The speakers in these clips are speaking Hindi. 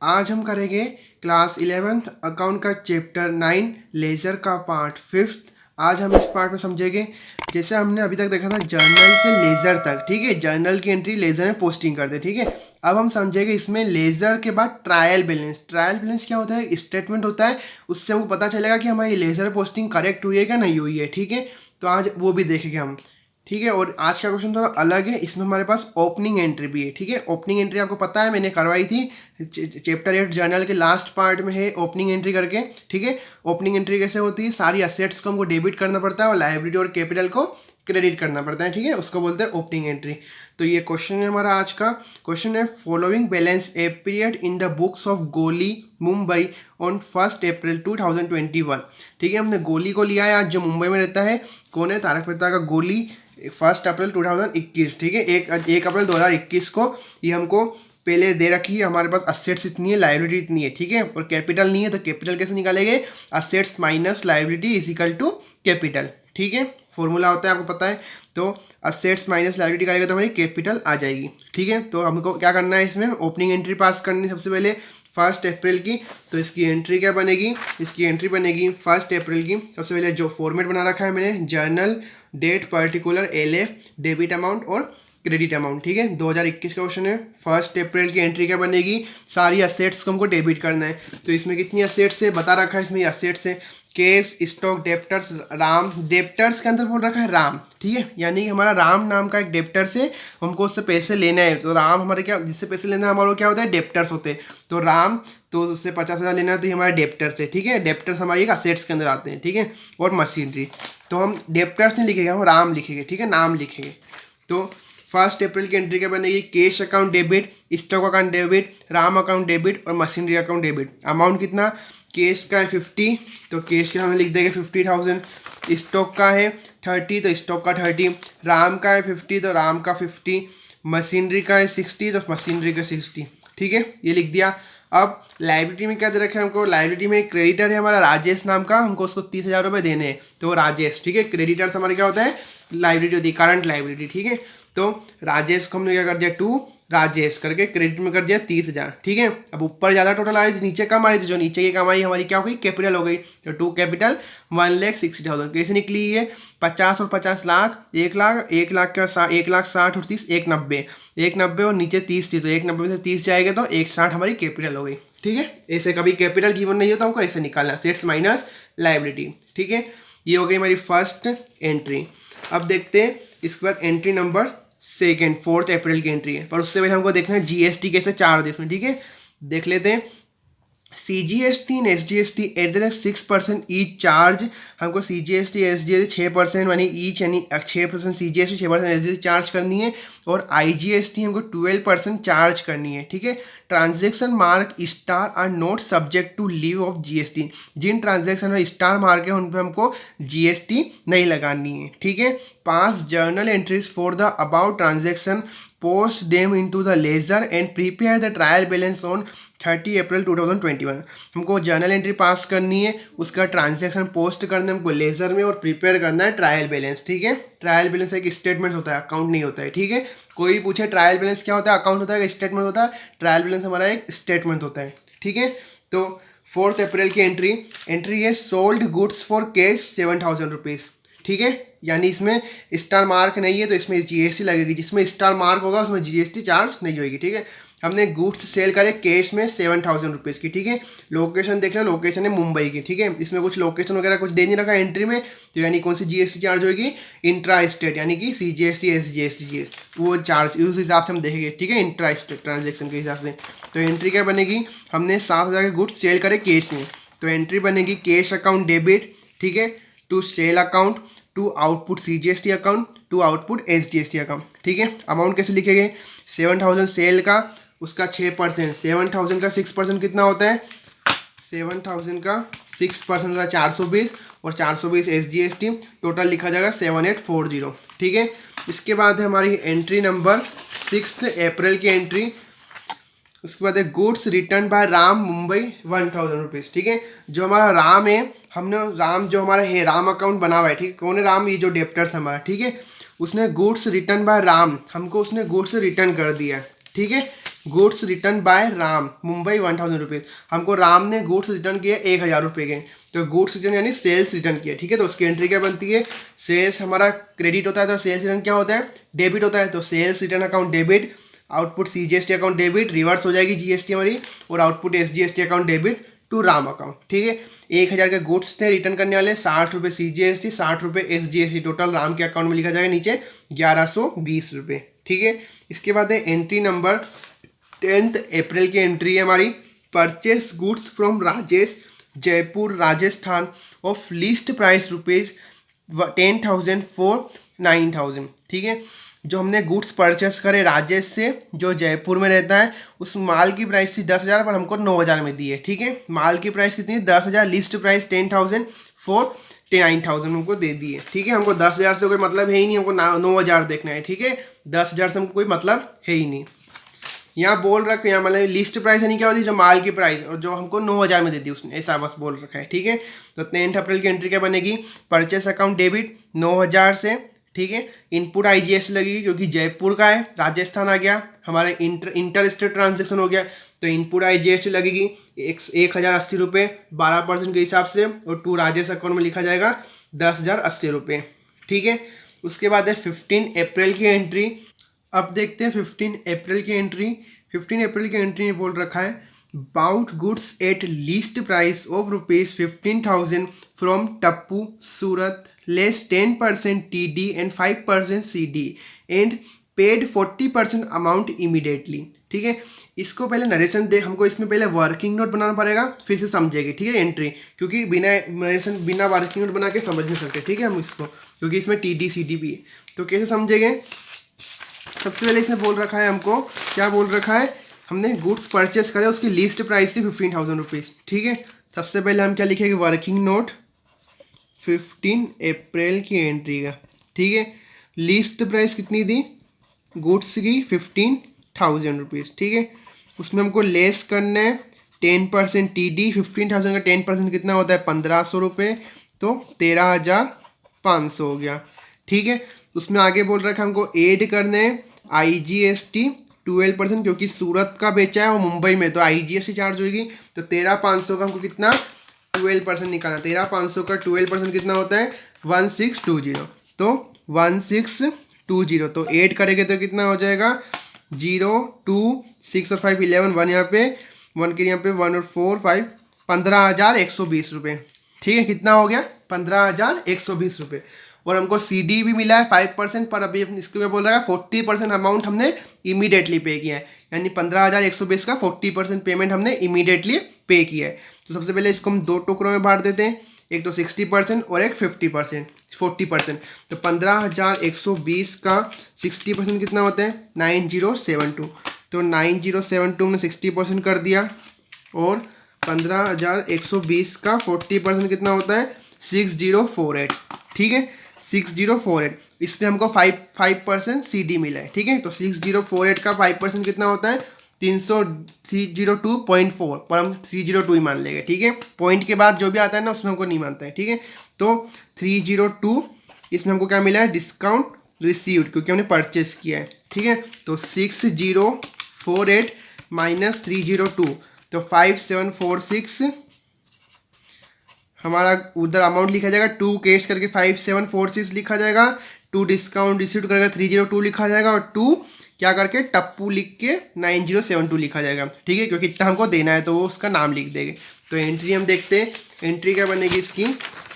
आज हम करेंगे क्लास 11th अकाउंट का चैप्टर 9 लेज़र का पार्ट 5th। आज हम इस पार्ट में समझेंगे, जैसे हमने अभी तक देखा था जर्नल से लेज़र तक, ठीक है। जर्नल की एंट्री लेज़र में पोस्टिंग करते, ठीक है। अब हम समझेंगे इसमें लेज़र के बाद ट्रायल बैलेंस। ट्रायल बैलेंस क्या होता है? स्टेटमेंट होता है, उससे हमको पता चलेगा कि हमारी लेज़र पोस्टिंग करेक्ट हुई है क्या नहीं हुई है, ठीक है। तो आज वो भी देखेंगे हम, ठीक है। और आज का क्वेश्चन थोड़ा अलग है, इसमें हमारे पास ओपनिंग एंट्री भी है, ठीक है। ओपनिंग एंट्री आपको पता है मैंने करवाई थी चैप्टर 8 जर्नल के लास्ट पार्ट में है ओपनिंग एंट्री करके, ठीक है। ओपनिंग एंट्री कैसे होती है? सारी असेट्स को हमको डेबिट करना पड़ता है और लायबिलिटी और कैपिटल को क्रेडिट करना पड़ता है, ठीक है। उसको बोलते हैं ओपनिंग एंट्री। तो ये क्वेश्चन है हमारा आज का। क्वेश्चन है following balance a period in the books of गोली मुंबई ऑन 1 अप्रैल 2021, ठीक है। हमने गोली को लिया है आज, जो मुंबई में रहता है। कौन है? तारक मेहता का गोली। 1 अप्रैल 2021, ठीक है। 1 अप्रैल 2021 को ये हमको पहले दे रखी है। हमारे पास असेट्स इतनी है, लायबिलिटी इतनी है, ठीक है। और कैपिटल नहीं है, तो कैपिटल कैसे निकालेंगे? Assets minus liability is equal to capital, ठीक है। फॉर्मूला होता है, आपको पता है। तो असेट्स माइनस लायबिलिटी करेंगे तो हमारी कैपिटल आ जाएगी, ठीक है। तो हमको क्या करना है, इसमें ओपनिंग एंट्री पास करनी है सबसे पहले 1 अप्रैल की। तो इसकी एंट्री क्या बनेगी? इसकी एंट्री बनेगी 1 अप्रैल की। सबसे पहले जो फॉर्मेट बना रखा है मैंने, journal date particular LF debit amount और क्रेडिट अमाउंट, ठीक है। 2021 का क्वेश्चन है। 1 अप्रैल की एंट्री क्या बनेगी? सारी असेट्स को हमको डेबिट करना है। तो इसमें कितनी असेट्स है बता रखा है, इसमें असेट्स है case stock debtors Ram. Debtors के अंदर बोल रखा है राम, ठीक है। यानी कि हमारा राम नाम का एक डेप्टर्स है, हमको उससे पैसे लेना है। तो राम हमारे क्या, जिससे पैसे लेना है हमारे क्या होता है? डेप्टर्स होते हैं। तो राम, तो उससे 50,000 लेना है, तो ये हमारे डेप्टर्स है, ठीक है। डेप्टर्स हमारे एक असेट्स के अंदर आते हैं, ठीक है। और मशीनरी, तो हम डेप्टर्स नहीं लिखेंगे, हम राम लिखेंगे, ठीक है, नाम लिखेंगे। तो 1 अप्रैल की एंट्री क्या बनेगी? Cash account debit, stock account debit, Ram account debit और मशीनरी अकाउंट डेबिट। अमाउंट कितना? केस का है 50, तो केस के हमें लिख देंगे 50,000। स्टॉक का है 30, तो स्टॉक का 30। राम का है 50, तो राम का 50। मशीनरी का है 60, तो मशीनरी का 60, ठीक है। ये लिख दिया। अब लाइब्रेटी में क्या दे रखा है हमको? लाइब्रेटी में क्रेडिटर है हमारा राजेश नाम का, हमको उसको 30,000 रुपये देने हैं, तो राजेश, ठीक है। क्रेडिटर्स हमारे क्या होता है? लाइब्रेटी होती है, करंट लाइब्रेटी, ठीक है। तो राजेश को हमने क्या कर दिया? 2 राजेश करके क्रेडिट में कर दिया 30,000, ठीक है। अब ऊपर ज़्यादा टोटल आ रही थी, नीचे कम आ रही थी, जो नीचे की कमाई हमारी क्या हो गई? कैपिटल हो गई। तो 2 कैपिटल 1,60,000 कैसे निकली है? 50 और 50 लाख, 1 लाख, 1 लाख के बाद 1,60,000 और 30, 1,90, 1,90 और नीचे 30 थी, तो 1,90 से 30 जाएगा तो 1,60 हमारी कैपिटल हो गई, ठीक है। ऐसे कभी कैपिटल गिवन नहीं हो तो हमको ऐसे निकालना, सेट्स माइनस लाइबिलिटी, ठीक है। ये हो गई हमारी फर्स्ट एंट्री। अब देखते हैं इसके बाद एंट्री नंबर 4 अप्रैल की एंट्री है, पर उससे पहले हमको देखना है GST कैसे चार्ज है इसमें, ठीक है। देख लेते हैं। CGST and SGST at the rate 6% each charge. हमको CGST SGST 6% यानी ईच, यानी 6% CGST 6% SGST चार्ज करनी है। और IGST हमको 12% चार्ज करनी है, ठीक है। Transaction mark star are not subject to levy of GST। जिन ट्रांजेक्शन में स्टार मार्क है उन पर हमको GST नहीं लगानी है, ठीक है। 5 journal entries for the about transaction, post them into the ledger and prepare the trial balance on 30 April 2021। हमको जर्नल एंट्री पास करनी है, उसका ट्रांजैक्शन पोस्ट करना है हमको लेजर में, और प्रिपेयर करना है ट्रायल बैलेंस, ठीक है। ट्रायल बैलेंस एक स्टेटमेंट होता है, अकाउंट नहीं होता है, ठीक है। कोई भी पूछे ट्रायल बैलेंस क्या होता है, अकाउंट होता है, स्टेटमेंट होता है? ट्रायल बैलेंस हमारा एक स्टेटमेंट होता है, ठीक है। तो 4 अप्रैल की एंट्री है sold goods for cash 7,000 rupees, ठीक है। यानी इसमें स्टार मार्क नहीं है तो इसमें GST लगेगी, जिसमें स्टार मार्क होगा उसमें GST चार्ज नहीं होगी, ठीक है। हमने गुड्स सेल करे कैश में 7,000 रुपीज़ की, ठीक है। लोकेशन देख लो, लोकेशन है मुंबई की, ठीक है। इसमें कुछ लोकेशन वगैरह कुछ दे नहीं रखा एंट्री में, तो यानी कौन सी GST चार्ज होगी? इंट्रा स्टेट, यानी कि CGST SGST वो चार्ज उस हिसाब से हम देखेंगे, ठीक है, इंट्रा स्टेट ट्रांजेक्शन के हिसाब से। तो एंट्री क्या बनेगी? हमने 7,000 के गुड्स सेल करे कैश में, तो एंट्री बनेगी कैश अकाउंट डेबिट, ठीक है, to sale account, to output CGST account, to output SGST account, ठीक है। अमाउंट कैसे लिखेंगे? 7,000 सेल का, उसका 6%, 7,000 का 6% कितना होता है? 7,000 का 6% होता है 420, और 420 SGST, टोटल लिखा जाएगा 7,840, ठीक है। इसके बाद है हमारी एंट्री नंबर 6 अप्रैल की एंट्री। उसके बाद है goods return by Ram Mumbai 1,000 rupees, ठीक है। जो हमारा राम है, हमने राम जो हमारा है राम अकाउंट बना हुआ है, ठीक है। कौन है राम? ये जो डेप्टर्स हमारा, ठीक है। उसने गुड्स रिटर्न बाय राम, हमको उसने गुड्स रिटर्न कर दिया, ठीक है। Goods return by Ram Mumbai 1000 rupees. हमको राम ने गुड्स रिटर्न किए 1000 रुपये के, तो गुड्स रिटर्न यानी सेल्स रिटर्न किए, ठीक है। तो उसकी एंट्री क्या बनती है, सेल्स हमारा क्रेडिट होता है तो सेल्स रिटर्न क्या होता है, डेबिट होता है, तो sales return account debit, output CGST account debit, reverse हो जाएगी जीएसटी हमारी, और output SGST account debit to Ram account, ठीक है। 1000 के गुड्स थे रिटर्न करने वाले, 60 रुपये सीजीएसटी, 60 रुपये एसजीएसटी, टोटल राम के अकाउंट में लिखा जाएगा नीचे 1120 रुपये, ठीक है। इसके बाद है एंट्री नंबर 10 अप्रैल की एंट्री है हमारी, purchase goods from Rajesh Jaipur Rajasthan of list price rupees 10,000 for 9,000, ठीक है। जो हमने गुड्स परचेस करे राजेश से, जो जयपुर में रहता है, उस माल की प्राइस थी 10,000 पर हमको 9,000 में दी है, ठीक है। माल की प्राइस कितनी, 10,000, लिस्ट प्राइस 10,000 फॉर 9,000 हमको दे दी है, ठीक है। हमको 10,000 से कोई मतलब है ही नहीं, हमको 9,000 देखना है, ठीक है। 10,000 से हमको कोई मतलब है ही नहीं। यहाँ बोल रखा है, यहाँ मतलब लिस्ट प्राइस यानी क्या होती है, जो माल की प्राइस, और जो हमको 9,000 में दे दी उसने, ऐसा बस बोल रखा है, ठीक है। तो 10 अप्रैल की एंट्री क्या बनेगी, परचेस अकाउंट डेबिट 9,000 से, ठीक है। इनपुट आईजीएसटी लगेगी क्योंकि जयपुर का है, राजस्थान आ गया, हमारे इंटर स्टेट ट्रांजेक्शन हो गया, तो इनपुट आईजीएसटी लगेगी 1,080 रुपये 12% के हिसाब से, और टू राजेश अकाउंट में लिखा जाएगा 10,080 रुपये, ठीक है। उसके बाद है 15 अप्रैल की एंट्री। अब देखते हैं 15 अप्रैल की एंट्री। 15 अप्रैल की एंट्री में बोल रखा है, bought goods at list price of rupees 15,000 from Tappu Surat, less 10% TD and 5% CD and paid 40% amount immediately, ठीक है। इसको पहले नरेशन दे, हमको इसमें पहले वर्किंग नोट बनाना पड़ेगा, फिर से समझेगी, ठीक है, एंट्री, क्योंकि बिना नरेशन बिना वर्किंग नोट बना के समझ नहीं सकते, ठीक है हम इसको, क्योंकि इसमें TD CD भी है। तो कैसे समझेंगे, सबसे पहले इसने बोल रखा है हमको, क्या बोल रखा है, हमने गुड्स परचेस करे, उसकी लिस्ट प्राइस थी 15,000 रुपीज़, ठीक है। सबसे पहले हम क्या लिखेंगे, वर्किंग नोट 15 अप्रैल की एंट्री का, ठीक है। लिस्ट प्राइस कितनी थी गुड्स की, 15,000 रुपीज़, ठीक है। उसमें हमको लेस करना है 10% TD, 15,000 का 10% कितना होता है 1,500 रुपये, तो 13,500 हो गया, ठीक है। उसमें आगे बोल रखा है हमको ऐड करने IGST 12%, क्योंकि सूरत का बेचा है वो मुंबई में, तो IGST चार्ज होगी, तो 13,500 का हमको कितना 12% निकालना, 13,500 का 12% कितना होता है 1620, तो 1620, तो ऐड करेंगे तो कितना हो जाएगा 0 2 6 और 5 11, 1 यहाँ पे 1 के यहाँ पे 1 और 4 5, 15,120 रुपये, ठीक है। कितना हो गया 15,120 रुपये। और हमको CD भी मिला है 5%, पर अभी इसके में बोल रहा है 40% अमाउंट हमने इमीडिएटली पे किया है, यानी 15,120 का 40% पेमेंट हमने इमीडिएटली पे किया है। तो सबसे पहले इसको हम दो टुकड़ों में बांट देते हैं, एक तो 60% और एक 50% 40%। तो 15,120 का 60% कितना होता है 9072, तो 9072 में 60% कर दिया, और 15,120 का 40% कितना होता है 6048, ठीक है 6048। इसमें हमको 5% CD मिला है, ठीक है। तो 6048 का 5% कितना होता है 302.4, पर हम 302 ही मान लेंगे, ठीक है। पॉइंट के बाद जो भी आता है ना उसमें हमको नहीं मानता है, ठीक है। तो 302, इसमें हमको क्या मिला है डिस्काउंट रिसीव्ड, क्योंकि हमने परचेस किया है, ठीक है। तो 6048 माइनस 302, तो 5746 हमारा उधर अमाउंट लिखा जाएगा, 2 कैश करके 5746 लिखा जाएगा, 2 डिस्काउंट रिसीव करके 302 लिखा जाएगा, और 2 क्या करके टप्पू लिख के 9072 लिखा जाएगा, ठीक है, क्योंकि इतना हमको देना है तो वो उसका नाम लिख देंगे। तो एंट्री हम देखते हैं, एंट्री क्या बनेगी इसकी,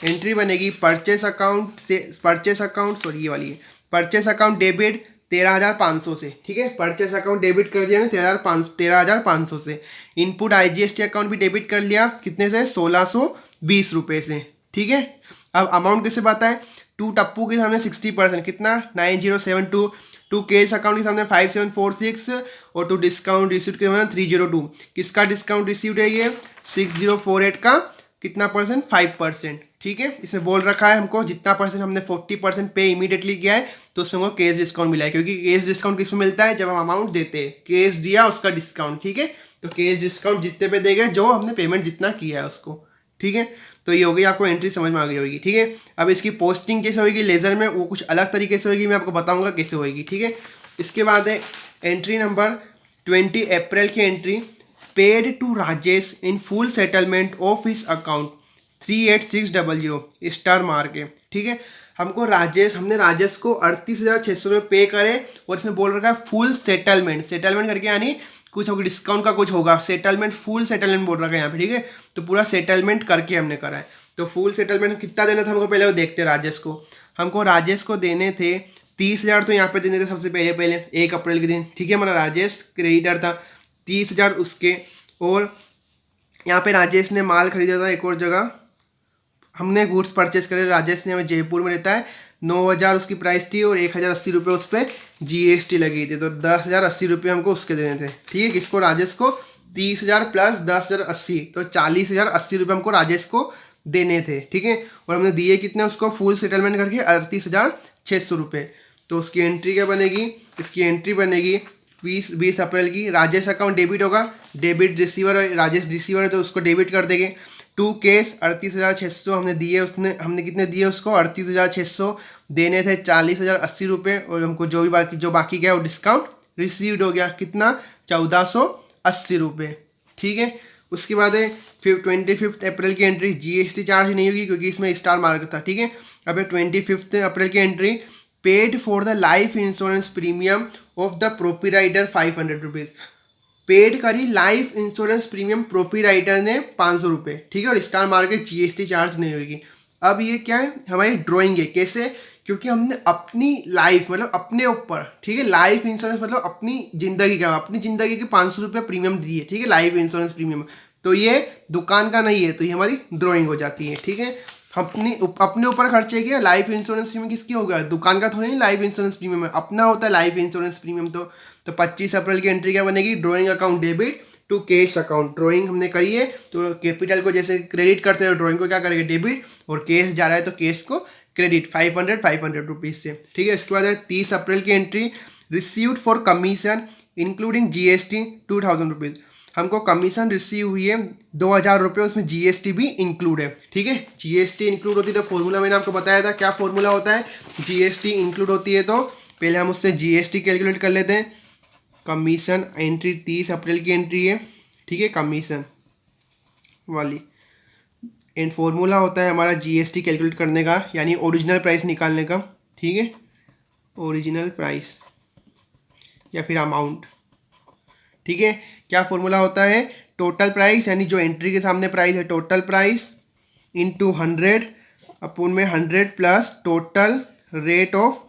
एंट्री बनेगी परचेस अकाउंट से, परचेस अकाउंट सॉरी ये वाली है, परचेस अकाउंट डेबिट 13,500 से, ठीक है। परचेस अकाउंट डेबिट कर दिया ना 13,500 से। इनपुट IGST अकाउंट भी डेबिट कर लिया, कितने से 1,620 रुपये से, ठीक है। अब अमाउंट किससे बात है, 2 टप्पू के सामने 60% कितना 9072, 2 कैश अकाउंट के सामने 5746, और 2 डिस्काउंट रिसीव्ड के सामने 302। किसका डिस्काउंट रिसीव्ड है ये 6048 का कितना परसेंट 5%, ठीक है। इसमें बोल रखा है हमको जितना परसेंट हमने 40% पे इमीडिएटली किया है, तो उसमें हमको कैश डिस्काउंट मिला है, क्योंकि कैश डिस्काउंट किसमें मिलता है जब हम अमाउंट देते हैं, कैश दिया उसका डिस्काउंट, ठीक है। तो कैश डिस्काउंट जितने पे देंगे जो हमने पेमेंट जितना किया है उसको, ठीक है। तो ये हो गई, आपको एंट्री समझ में आ गई होगी, ठीक है। अब इसकी पोस्टिंग कैसे होगी लेजर में, वो कुछ अलग तरीके से होगी, मैं आपको बताऊंगा कैसे होगी, ठीक है। इसके बाद है एंट्री नंबर 20 अप्रैल की entry, paid to Rajesh in full settlement of his account 38600 star मार के, ठीक है। हमने राजेश को 38,600 रुपये पे करे और इसमें बोल रखा है फुल सेटलमेंट, सेटलमेंट करके यानी कुछ होगा, डिस्काउंट का कुछ होगा, सेटलमेंट फुल सेटलमेंट बोल रखा है यहाँ पे, ठीक है। तो पूरा सेटलमेंट करके हमने करा है। तो फुल सेटलमेंट कितना देना था हमको, पहले वो देखते हैं। राजेश को देने थे 30,000, तो यहाँ पे देने थे सबसे पहले 1 अप्रैल के दिन, ठीक है। हमारा राजेश क्रेडिटर था, 30,000 उसके। और यहाँ पे राजेश ने माल खरीदा था एक और जगह, हमने गुड्स परचेस करे, राजेश ने हमें जयपुर में रहता है, 9,000 उसकी प्राइस थी और 1,080 रुपये उस पर GST लगी थी, तो 10,080 रुपये हमको उसके देने थे, ठीक है। किसको, राजेश को 30,000 प्लस 10,080, तो 40,080 रुपये हमको राजेश को देने थे, ठीक है। और हमने दिए कितने उसको, फुल सेटलमेंट करके 38,600 रुपये। तो उसकी एंट्री क्या बनेगी, इसकी एंट्री बनेगी 20 अप्रैल की। राजेश अकाउंट डेबिट होगा, डेबिट रिसीवर, राजेश रिसीवर है तो उसको डेबिट कर देंगे। टू केस 38,600 हमने दिए, हमने कितने दिए उसको, 38,600 देने थे 40,080 रुपये, और हमको जो बाकी गया वो डिस्काउंट रिसीव्ड हो गया, कितना, 1,480 रुपये, ठीक है। उसके बाद है 25 अप्रैल की एंट्री, GST चार्ज नहीं होगी क्योंकि इसमें स्टार मार्क था, ठीक है। अब 25 अप्रैल की entry, paid for the life insurance premium of the proprietor 500 rupees, paid करी लाइफ इंश्योरेंस प्रीमियम प्रोपीराइटर ने 500 रुपये, ठीक है। और स्टार मार के GST चार्ज नहीं होगी। अब ये क्या है, हमारी ड्राइंग है, कैसे, क्योंकि हमने अपनी लाइफ मतलब अपने ऊपर, ठीक है, लाइफ इंश्योरेंस मतलब अपनी ज़िंदगी के 500 रुपये प्रीमियम दिए, ठीक है, लाइफ इंश्योरेंस प्रीमियम। तो ये दुकान का नहीं है, तो ये हमारी ड्राइंग हो जाती है, ठीक है। अपने ऊपर खर्चे किया, लाइफ इंश्योरेंस प्रीमियम किसकी होगा, दुकान का थोड़ी नहीं, लाइफ इंश्योरेंस प्रीमियम अपना होता है लाइफ इंश्योरेंस प्रीमियम। तो 25 अप्रैल की एंट्री क्या बनेगी, drawing account debit to cash account, drawing हमने करी है तो कैपिटल को जैसे क्रेडिट करते हैं, ड्राइंग को क्या करेंगे, डेबिट, और कैश जा रहा है तो कैश को क्रेडिट 500 रुपीज़ से, ठीक है। इसके बाद है 30 अप्रैल की entry, received for commission including GST 2,000 rupees, हमको कमीशन रिसीव हुई है 2,000 रुपये, उसमें GST भी इंक्लूड है, ठीक है। GST इंक्लूड होती है तो फॉर्मूला मैंने आपको बताया था, क्या फॉर्मूला होता है, GST इंक्लूड होती है तो पहले हम उससे GST कैलकुलेट कर लेते हैं। कमीशन एंट्री 30 अप्रैल की एंट्री है, ठीक है, कमीशन वाली एंड फॉर्मूला होता है हमारा GST कैलकुलेट करने का, यानी ओरिजिनल प्राइस निकालने का, ठीक है, ओरिजिनल प्राइस या फिर अमाउंट, ठीक है। क्या फॉर्मूला होता है, टोटल प्राइस यानी जो एंट्री के सामने प्राइस है, टोटल प्राइस इंटू 100 अपून में 100 plus total rate of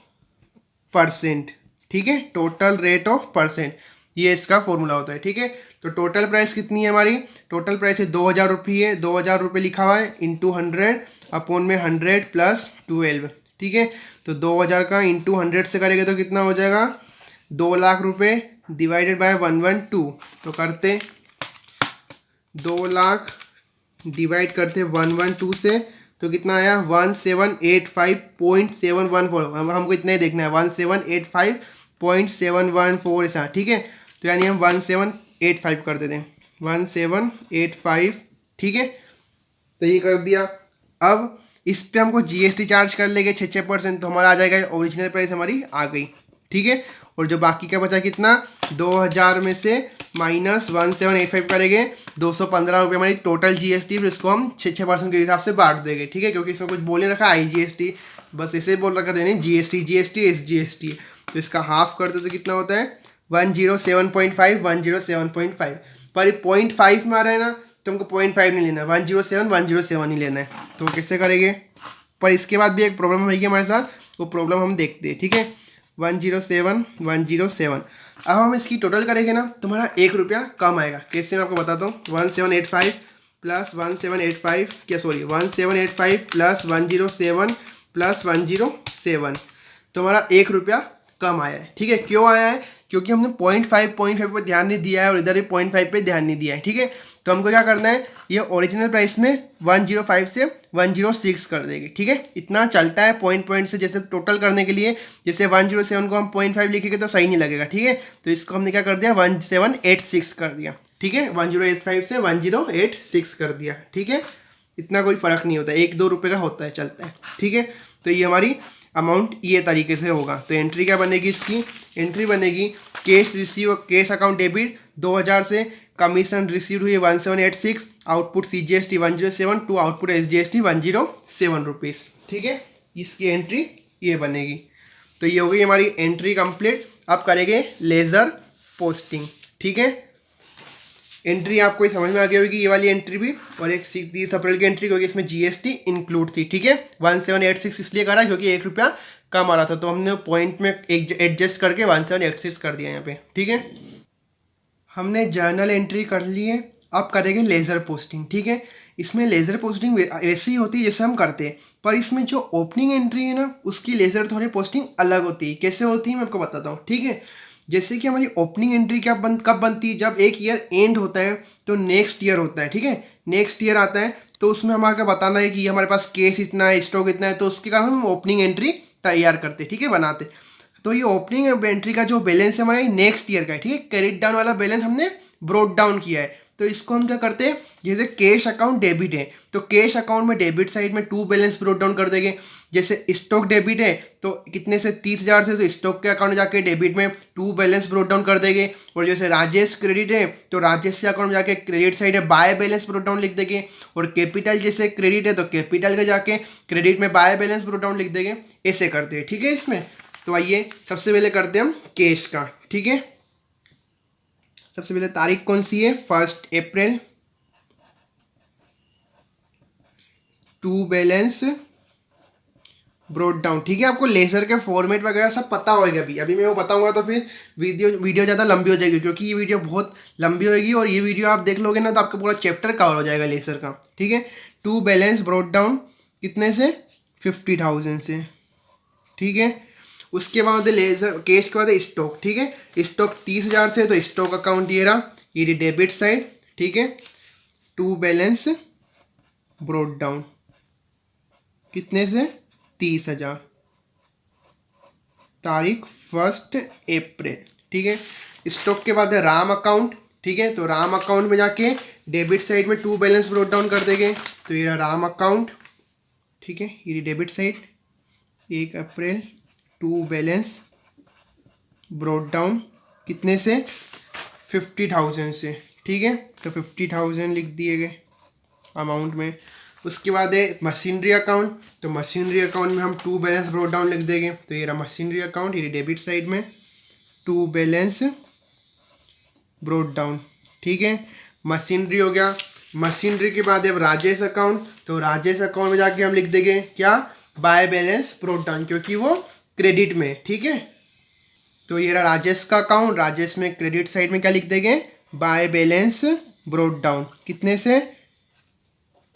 percent, ठीक है, टोटल रेट ऑफ परसेंट, ये इसका फॉर्मूला होता है, ठीक है। तो टोटल प्राइस कितनी है हमारी, टोटल प्राइस है 2,000 रुपये है, 2,000 रुपये लिखा हुआ है, इंटू 100 अपोन में 100 प्लस 12, ठीक है। तो 2,000 का इंटू 100 से करेंगे तो कितना हो जाएगा, 2 लाख रुपये डिवाइडेड बाय 112, तो करते 2 लाख डिवाइड करते 112 से तो कितना आया 1785.714, हमको इतना ही देखना है 1785.714 ऐसा, ठीक है। तो यानी हम 1785 कर देते हैं 1785, ठीक है। तो ये कर दिया। अब इस पे हमको GST चार्ज कर लेंगे 6%, तो हमारा आ जाएगा ओरिजिनल प्राइस हमारी आ गई, ठीक है। और जो बाकी का बचा कितना, 2,000 में से माइनस 1785 करेंगे, 215 रुपये हमारी टोटल GST, फिर इसको हम 6% के हिसाब से बांट देंगे, ठीक है, क्योंकि इसमें कुछ बोल नहीं रखा IGST, बस ऐसे बोल रखा था, नहीं GST SGST, तो इसका हाफ करते तो कितना होता है 107.5 पर 0.5 में आ रहा है ना, तो हमको 0.5 नहीं लेना है, 107 ही लेना है। तो कैसे करेंगे, पर इसके बाद भी एक प्रॉब्लम होगी हमारे साथ, वो प्रॉब्लम हम देखते हैं, ठीक है। 107 अब हम इसकी टोटल करेंगे ना तो हमारा 1 रुपया कम आएगा, कैसे मैं आपको बताता हूँ। 1785 प्लस 1785 क्या सॉरी 1785 प्लस 107 प्लस 107, तो हमारा 1 रुपया कम आया है, ठीक है। क्यों आया है, क्योंकि हमने 0.5 पर ध्यान नहीं दिया है और इधर भी 0.5 पे ध्यान नहीं दिया है, ठीक है। तो हमको क्या करना है, ये ओरिजिनल प्राइस में 105 से 106 कर देंगे, ठीक है। इतना चलता है पॉइंट से, जैसे टोटल करने के लिए, जैसे 107 को हम 0.5 लिखेंगे तो सही नहीं लगेगा, ठीक है। तो इसको हमने क्या कर दिया 1786 कर दिया, ठीक है, 1085 से 1086 कर दिया, ठीक है। इतना कोई फर्क नहीं होता, 1-2 रुपये का होता है, चलता है, ठीक है। तो ये हमारी अमाउंट ये तरीके से होगा। तो एंट्री क्या बनेगी इसकी, एंट्री बनेगी cash receive, cash account debit 2000 से, कमीशन रिसीव हुई 1786, output CGST 107 to output SGST 107 rupees. ठीक है, इसकी एंट्री ये बनेगी। तो ये हो गई हमारी एंट्री कंप्लीट। अब करेंगे लेज़र पोस्टिंग। ठीक है, एंट्री आपको समझ में आ गई होगी ये वाली एंट्री भी, और एक 30 अप्रैल की एंट्री क्योंकि इसमें GST इंक्लूड थी। ठीक है, 1786 इसलिए करा क्योंकि 1 रुपया कम आ रहा था, तो हमने पॉइंट में एडजस्ट करके 1786 कर दिया यहाँ पे। ठीक है, हमने जर्नल एंट्री कर ली है। अब करेंगे लेज़र पोस्टिंग। ठीक है, इसमें लेज़र पोस्टिंग ऐसी ही होती है जैसे हम करते हैं, पर इसमें जो ओपनिंग एंट्री है ना उसकी लेज़र थोड़ी पोस्टिंग अलग होती है। कैसे होती है मैं आपको बताता हूँ। ठीक है, जैसे कि हमारी ओपनिंग एंट्री कब बनती है, जब एक ईयर एंड होता है तो नेक्स्ट ईयर होता है। ठीक है, नेक्स्ट ईयर आता है तो उसमें हमारा बताना है कि हमारे पास केस इतना है, स्टॉक इतना है, तो उसके कारण हम ओपनिंग एंट्री तैयार करते हैं। ठीक है, बनाते। तो ये ओपनिंग एंट्री का जो बैलेंस है हमारा नेक्स्ट ईयर का है। ठीक है, क्रेडिट डाउन वाला बैलेंस हमने ब्रोट डाउन किया है, तो इसको हम क्या करते हैं, जैसे कैश अकाउंट डेबिट है तो कैश अकाउंट में डेबिट साइड में 2 बैलेंस ब्रोट डाउन कर देंगे। जैसे स्टॉक डेबिट है तो कितने से 30,000 से, तो स्टॉक के अकाउंट में जाके डेबिट में 2 बैलेंस ब्रोट डाउन कर देंगे। और जैसे राजेश क्रेडिट है तो राजेश के अकाउंट में जाके क्रेडिट साइड है बाय बैलेंस ब्रोट डाउन लिख देंगे। और कैपिटल जैसे क्रेडिट है तो कैपिटल के जाके क्रेडिट में बाय बैलेंस ब्रोट डाउन लिख देंगे। ऐसे करते हैं। ठीक है, इसमें तो आइए सबसे पहले करते हैं हम कैश का। ठीक है, सबसे पहले तारीख कौन सी है, 1 अप्रैल, टू बैलेंस ब्रोट डाउन। ठीक है, आपको लेजर के फॉर्मेट वगैरह सब पता होगा। अभी मैं वो बताऊंगा तो फिर वीडियो ज़्यादा लंबी हो जाएगी, क्योंकि ये वीडियो बहुत लंबी होगी और ये वीडियो आप देख लोगे ना तो आपका पूरा चैप्टर कवर हो जाएगा लेजर का। ठीक है, टू बैलेंस ब्रोट डाउन कितने से, 50,000 से। ठीक है, उसके बाद लेजर केस के बाद स्टॉक। ठीक है, स्टॉक 30,000 से, तो स्टॉक अकाउंट ये रहा, ये डेबिट साइड। ठीक है, टू बैलेंस ब्रोट डाउन कितने से, 30,000, तारीख 1 अप्रैल। ठीक है, स्टॉक के बाद है राम अकाउंट। ठीक है, तो राम अकाउंट में जाके डेबिट साइड में 2 बैलेंस ब्रोट डाउन कर देंगे, तो ये रहा राम अकाउंट। ठीक है, ये डेबिट साइड 1 अप्रैल, 2 बैलेंस ब्रोट डाउन कितने से, 50,000 से। ठीक है, तो 50,000 लिख दिए गए अमाउंट में। उसके बाद है मशीनरी अकाउंट, तो मशीनरी अकाउंट में हम 2 बैलेंस ब्रोट डाउन लिख देंगे, तो ये रहा मशीनरी अकाउंट, ये डेबिट साइड में 2 बैलेंस ब्रोट डाउन। ठीक है, मशीनरी हो गया। मशीनरी के बाद है राजेश अकाउंट, तो राजेश अकाउंट में जाके हम लिख देंगे क्या, बाय बैलेंस ब्रोट डाउन, क्योंकि वो क्रेडिट में। ठीक है, तो ये रहा राजेश का अकाउंट, राजेश में क्रेडिट साइड में क्या लिख देंगे, बाय बैलेंस ब्रोट डाउन कितने से,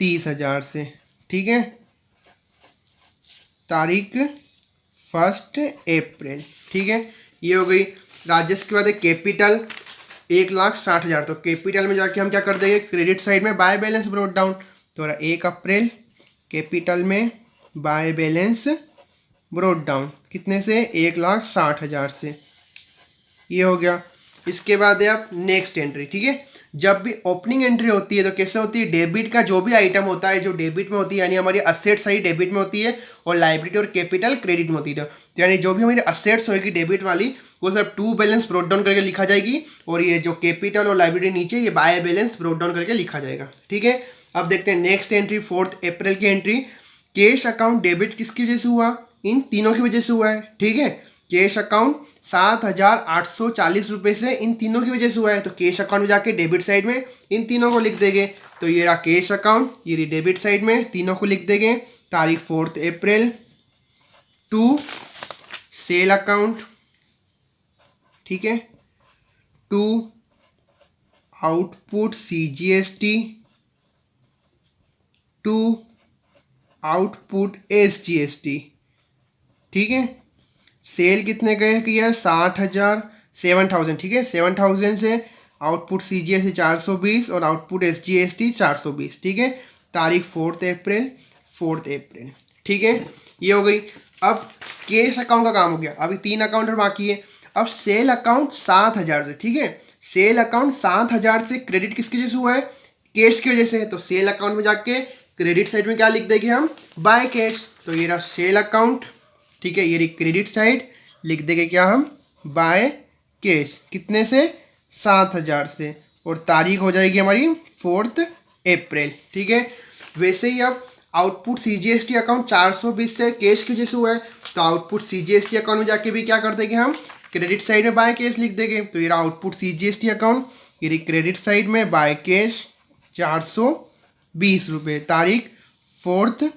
30,000 से। ठीक है, तारीख 1 अप्रैल। ठीक है, ये हो गई। राजेश के बाद कैपिटल 1,60,000, तो कैपिटल में जाके हम क्या कर देंगे, क्रेडिट साइड में बाय बैलेंस ब्रोट डाउन, तो 1 अप्रैल कैपिटल में बाय बैलेंस ब्रोट डाउन कितने से, 1,60,000 से। ये हो गया। इसके बाद है आप नेक्स्ट एंट्री। ठीक है, जब भी ओपनिंग एंट्री होती है तो कैसे होती है, डेबिट का जो भी आइटम होता है जो डेबिट में होती है, यानी हमारी असेट साइड डेबिट में होती है और लाइबिलिटी और कैपिटल क्रेडिट में होती है। तो यानी जो भी हमारी असेट्स होगी डेबिट वाली वो सब 2 बैलेंस ब्रोट डाउन करके लिखा जाएगी, और ये जो कैपिटल और लाइबिलिटी नीचे ये बाय बैलेंस ब्रोट डाउन करके लिखा जाएगा। ठीक है, अब देखते हैं नेक्स्ट एंट्री 4 अप्रैल की एंट्री। कैश अकाउंट डेबिट किसकी वजह से हुआ, इन तीनों की वजह से हुआ है। ठीक है, कैश अकाउंट 7,840 रुपये से इन तीनों की वजह से हुआ है, तो कैश अकाउंट में जाके डेबिट साइड में इन तीनों को लिख देंगे। तो ये रहा कैश अकाउंट, ये डेबिट साइड में तीनों को लिख देंगे, तारीख 4 अप्रैल। टू सेल अकाउंट, ठीक है, to output CGST, to output SGST। ठीक है, सेल कितने का किया, 60,000, 7,000। ठीक है, 7,000 से आउटपुट CGST 420 और आउटपुट SGST 420। ठीक है, तारीख 4 अप्रैल, 4 अप्रैल। ठीक है, ये हो गई। अब कैश अकाउंट का काम हो गया, अभी 3 अकाउंट और बाकी है। अब सेल अकाउंट 7,000 से। ठीक है, सेल अकाउंट 7,000 से क्रेडिट किसकी वजह से हुआ है, कैश की वजह से। तो सेल अकाउंट में जाके क्रेडिट साइड में क्या लिख देंगे हम, बाय कैश। तो ये रहा सेल अकाउंट। ठीक है। ये क्रेडिट साइड लिख देंगे क्या हम, बाय कैश, कितने से, 7,000 से, और तारीख हो जाएगी हमारी 4 अप्रैल, ठीक है। वैसे ही अब आउटपुट सीजीएसटी अकाउंट 420 से कैश की वजह से हुआ है, तो आउटपुट सीजीएसटी अकाउंट में जाके भी क्या कर देंगे हम, क्रेडिट साइड में बाय कैश लिख देंगे। तो ये आउटपुट सीजीएसटी अकाउंट, ये क्रेडिट साइड में बाय कैश 420 रुपये, तारीख 4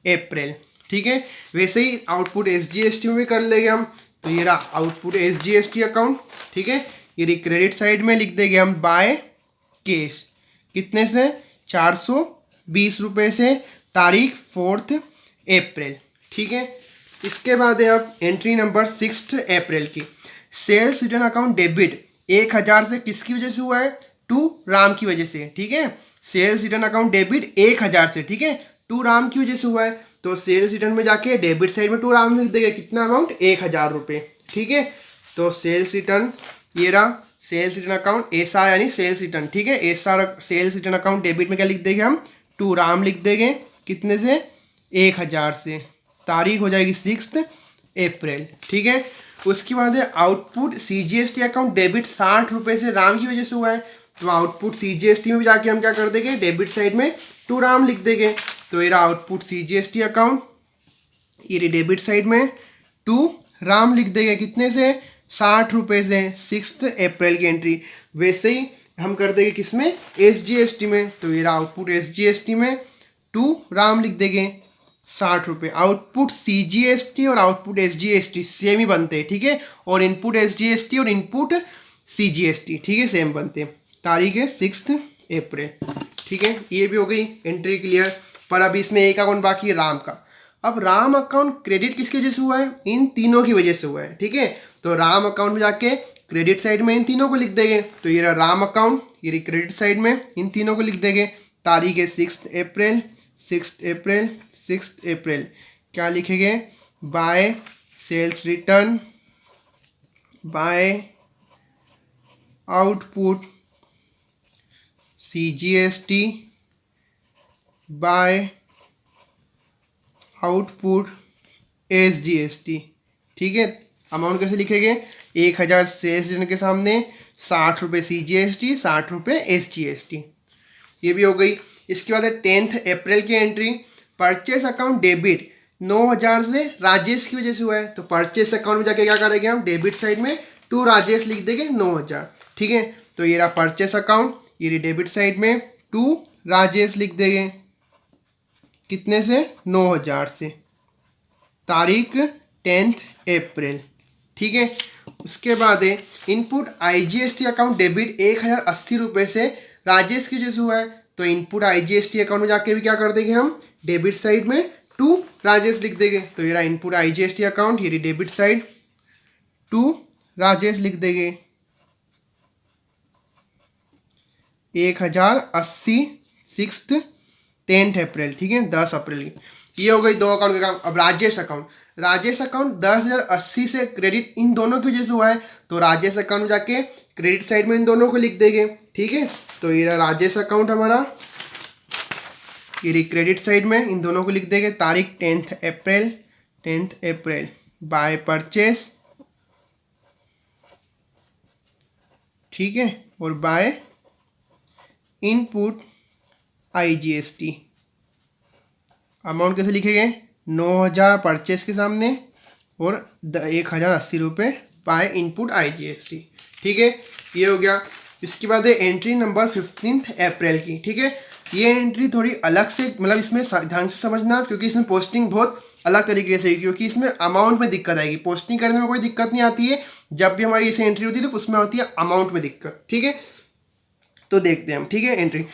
अप्रैल, ठीक है। वैसे ही आउटपुट एसजीएसटी में भी कर लेंगे हम। तो ये रहा आउटपुट एसजीएसटी अकाउंट, ठीक है। ये क्रेडिट साइड में लिख देंगे हम बाय कैश, कितने से, 420 रुपये से, तारीख 4 अप्रैल, ठीक है। इसके बाद है अब एंट्री नंबर 6 अप्रैल की, सेल्स रिटर्न अकाउंट डेबिट 1000 से किसकी वजह से हुआ है, टू राम की वजह से, ठीक है। सेल्स रिटर्न अकाउंट डेबिट 1000 से, ठीक है, टू राम की वजह से हुआ है। तो सेल्स रिटर्न में जाके डेबिट साइड में टू राम लिख देंगे, कितना अमाउंट, 1000 रुपये, ठीक है। तो सेल्स रिटर्न, ये रहा सेल्स रिटर्न अकाउंट एसआर यानी सेल्स रिटर्न, ठीक है। SR sales return account debit में क्या लिख देंगे हम, टू राम लिख देंगे, कितने से, 1000 से, तारीख हो जाएगी 6 अप्रैल, ठीक है। उसके बाद है आउटपुट सीजीएसटी अकाउंट डेबिट 60 रुपये से राम की वजह से हुआ है। तो आउटपुट सीजीएसटी में भी जाके हम क्या कर देंगे, डेबिट साइड में टू राम लिख देंगे। तो ये आउटपुट सीजीएसटी अकाउंट, ये डेबिट साइड में टू राम लिख देंगे, कितने से, 60 रुपये से, 6 अप्रैल की एंट्री। वैसे ही हम कर देंगे किसमें, एसजीएसटी में। तो ये आउटपुट एसजीएसटी में टू राम लिख देंगे, 60 रुपये। आउटपुट सीजीएसटी और आउटपुट एसजीएसटी सेम ही बनते हैं, ठीक है। और इनपुट एसजीएसटी और इनपुट सीजीएसटी, ठीक है, सेम बनते हैं। तारीख है 6 अप्रैल, ठीक है। ये भी हो गई एंट्री क्लियर। पर अभी इसमें एक अकाउंट बाकी है, राम का। अब राम अकाउंट क्रेडिट किसकी वजह से हुआ है, इन तीनों की वजह से हुआ है, ठीक है। तो राम अकाउंट में जाके क्रेडिट साइड में इन तीनों को लिख देंगे। तो ये रहा राम अकाउंट, ये क्रेडिट साइड में इन तीनों को लिख देंगे। तारीख है 6 अप्रैल, 6 अप्रैल, 6 अप्रैल। क्या लिखेंगे, by sales return, by output CGST, by output SGST, ठीक है। अमाउंट कैसे लिखेंगे, 1000 सेल्स रिटर्न के सामने 60 रुपये सीजीएसटी, 60 रुपये एसजीएसटी। ये भी हो गई। इसके बाद है 10 अप्रैल की एंट्री, परचेस अकाउंट डेबिट 9000 से राजेश की वजह से हुआ है। तो परचेस अकाउंट में जाके क्या करेंगे हम, डेबिट साइड में टू राजेश लिख देंगे, 9000, ठीक है। तो ये रहा परचेस अकाउंट, ये डेबिट साइड में टू राजेश लिख देंगे, कितने से, 9000 से, तारीख 10 अप्रैल, ठीक है। उसके बाद है इनपुट आईजीएसटी अकाउंट डेबिट 1080 रुपये से राजेश की वजह से हुआ है। तो इनपुट आईजीएसटी अकाउंट में जाके भी क्या कर देंगे हम, डेबिट साइड में टू राजेश लिख देंगे। तो ये रहा इनपुट आईजीएसटी अकाउंट, ये डेबिट साइड टू राजेश लिख देंगे, 1080, 6 10 अप्रैल, ठीक है, 10 अप्रैल की। ये हो गई दो अकाउंट का काम। अब राजेश अकाउंट, राजेश अकाउंट 10,080 से क्रेडिट इन दोनों की वजह से हुआ है। तो राजेश अकाउंट में जाके क्रेडिट साइड में इन दोनों को लिख देंगे, ठीक है। तो ये राजेश अकाउंट हमारा, ये क्रेडिट साइड में इन दोनों को लिख देंगे, तारीख 10 अप्रैल, 10 अप्रैल, बाय परचेस, ठीक है, और बाय इनपुट आईजीएसटी। अमाउंट कैसे लिखेंगे, 9000 परचेस के सामने और 1080 रुपये बाय इनपुट आईजीएसटी, ठीक है। ये हो गया। इसके बाद है एंट्री नंबर 15 अप्रैल की, ठीक है। ये एंट्री थोड़ी अलग से, मतलब इसमें ध्यान से समझना, क्योंकि इसमें पोस्टिंग बहुत अलग तरीके से, क्योंकि इसमें अमाउंट में दिक्कत आएगी। पोस्टिंग करने में कोई दिक्कत नहीं आती है, जब भी हमारी ऐसी एंट्री होती है तो उसमें होती है अमाउंट में दिक्कत, ठीक है। तो देखते हैं हम, ठीक है, एंट्री।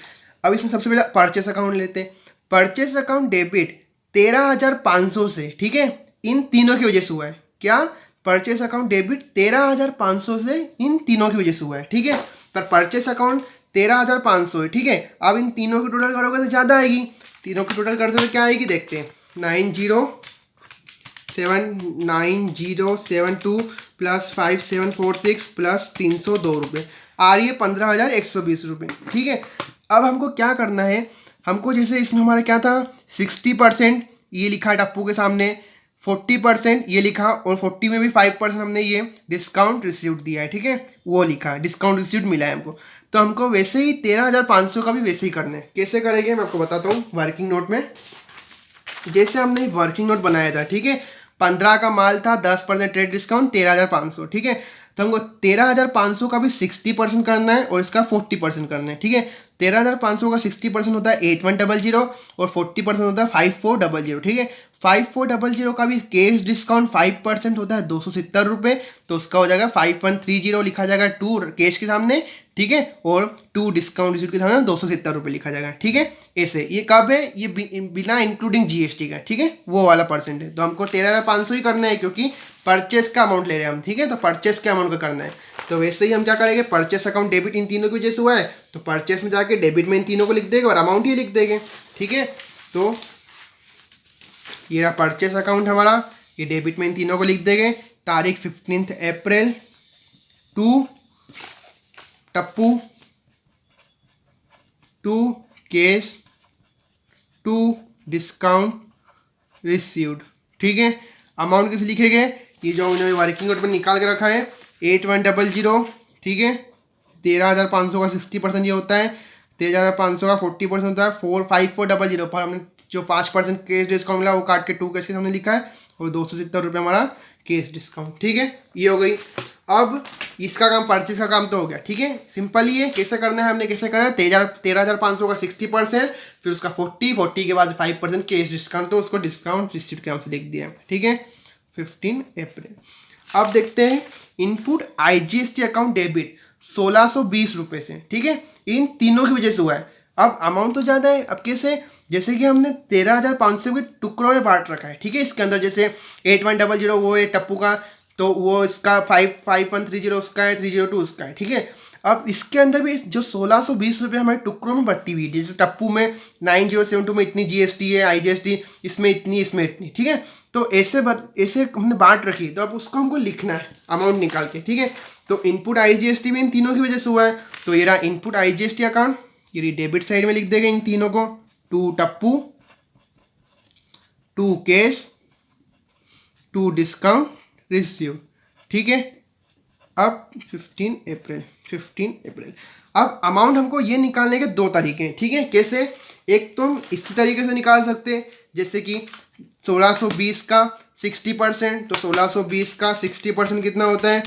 अब इसमें सबसे पहले परचेस अकाउंट लेते हैं। परचेस अकाउंट डेबिट 13,500 से, ठीक है, इन तीनों की वजह से हुआ है। क्या, परचेस अकाउंट डेबिट 13,500 से इन तीनों की वजह से हुआ है, ठीक है। पर परचेस अकाउंट 13,500 है, ठीक है। अब इन तीनों की टोटल करोगे तो ज़्यादा आएगी। तीनों की टोटल करते हुए क्या आएगी, देखते हैं। 9072 प्लस 5746 प्लस 302 रुपये, आ रही है 15,120 रुपये, ठीक है। अब हमको क्या करना है, हमको जैसे इसमें हमारा क्या था, 60% ये लिखा है टप्पू के सामने, 40% ये लिखा, और 40 में भी 5% हमने ये डिस्काउंट रिसीव्ड दिया है, ठीक है, वो लिखा है, डिस्काउंट रिसीव्ड मिला है हमको। तो हमको वैसे ही 13,500 का भी वैसे ही करना है। कैसे करेंगे मैं आपको बताता हूँ वर्किंग नोट में। जैसे हमने वर्किंग नोट बनाया था, ठीक है, 15 का माल था, 10% ट्रेड डिस्काउंट, 13,500, ठीक है। तो हमको 13,500 का भी 60% करना है और इसका 40% करना है, ठीक है। 13,500 का 60% होता है 8100 और 40% होता है 5400, ठीक है। 5400 का भी केस डिस्काउंट 5% होता है 270 रुपये, तो उसका हो जाएगा 5130 लिखा जाएगा 2 केश के सामने, ठीक है, और 2 डिस्काउंट रिसीट के सामने 270 रुपये लिखा जाएगा, ठीक है। ऐसे ये कब है, ये बिना इंक्लूडिंग जीएसटी का, ठीक है, वो वाला परसेंट है। तो हमको 13,500 ही करना है क्योंकि परचेस का अमाउंट ले रहे हैं हम, ठीक है, तो परचेस के अमाउंट का करना है। तो वैसे ही हम क्या करेंगे, परचेस अकाउंट डेबिट इन तीनों की वजह से हुआ है, तो परचेस में जाके डेबिट में इन तीनों को लिख देंगे और अमाउंट ही लिख देंगे, ठीक है। तो ये रहा परचेस अकाउंट हमारा, ये डेबिट में इन तीनों को लिख देंगे। तारीख 15 April to Tappu, to cash, to discount received, ठीक है। अमाउंट कैसे लिखेंगे, ये जो उन्होंने वर्किंग नोट पर निकाल के रखा है 8100, ठीक है। 13,500 का 60% ये होता है, 13,500 का 40% होता है 5400 पर हमने जो 5% केस डिस्काउंट मिला वो काट के 2 केस के सामने लिखा है, और 270 रुपये हमारा केस डिस्काउंट, ठीक है, ये हो गई। अब इसका काम, परचेज का काम तो हो गया, ठीक है, सिंपल ही है। कैसे करना है, हमने कैसे करा है, 13,500 का 60%, फिर उसका 40 के बाद 5% केस डिस्काउंट, तो उसको डिस्काउंट रिसीट के नाम से लिख दिया, ठीक है। 15 अप्रैल। अब देखते हैं इनपुट आईजीएसटी अकाउंट डेबिट 1620 रुपये से, ठीक है, इन तीनों की वजह से हुआ है। अब अमाउंट तो ज़्यादा है, अब कैसे, जैसे कि हमने 13,500 के टुकड़ों में बांट रखा है, ठीक है। इसके अंदर जैसे 8100 वो है टप्पू का, तो वो इसका 5130 उसका है, 302 उसका है, ठीक है। अब इसके अंदर भी जो 1620 रुपये हमारे टुकड़ों में बट्टी हुई, जैसे टप्पू में 9072 में इतनी जीएसटी है, आईजीएसटी इसमें इतनी, इसमें इतनी, ठीक है। तो ऐसे हमने बांट रखी, तो अब उसको हमको लिखना है अमाउंट निकाल के, ठीक है। तो इनपुट आईजीएसटी भी इन तीनों की वजह से हुआ है, तो ये रहा इनपुट आईजीएसटी अकाउंट, ये डेबिट साइड में लिख देंगे इन तीनों को, to Tappu, to cash, to discount receive, ठीक है। अब 15 अप्रैल। अब अमाउंट हमको ये निकालने के 2 तरीके हैं, ठीक है। कैसे, एक तो हम इसी तरीके से निकाल सकते हैं, जैसे कि 1620 का 60%, तो 1620 का 60% कितना होता है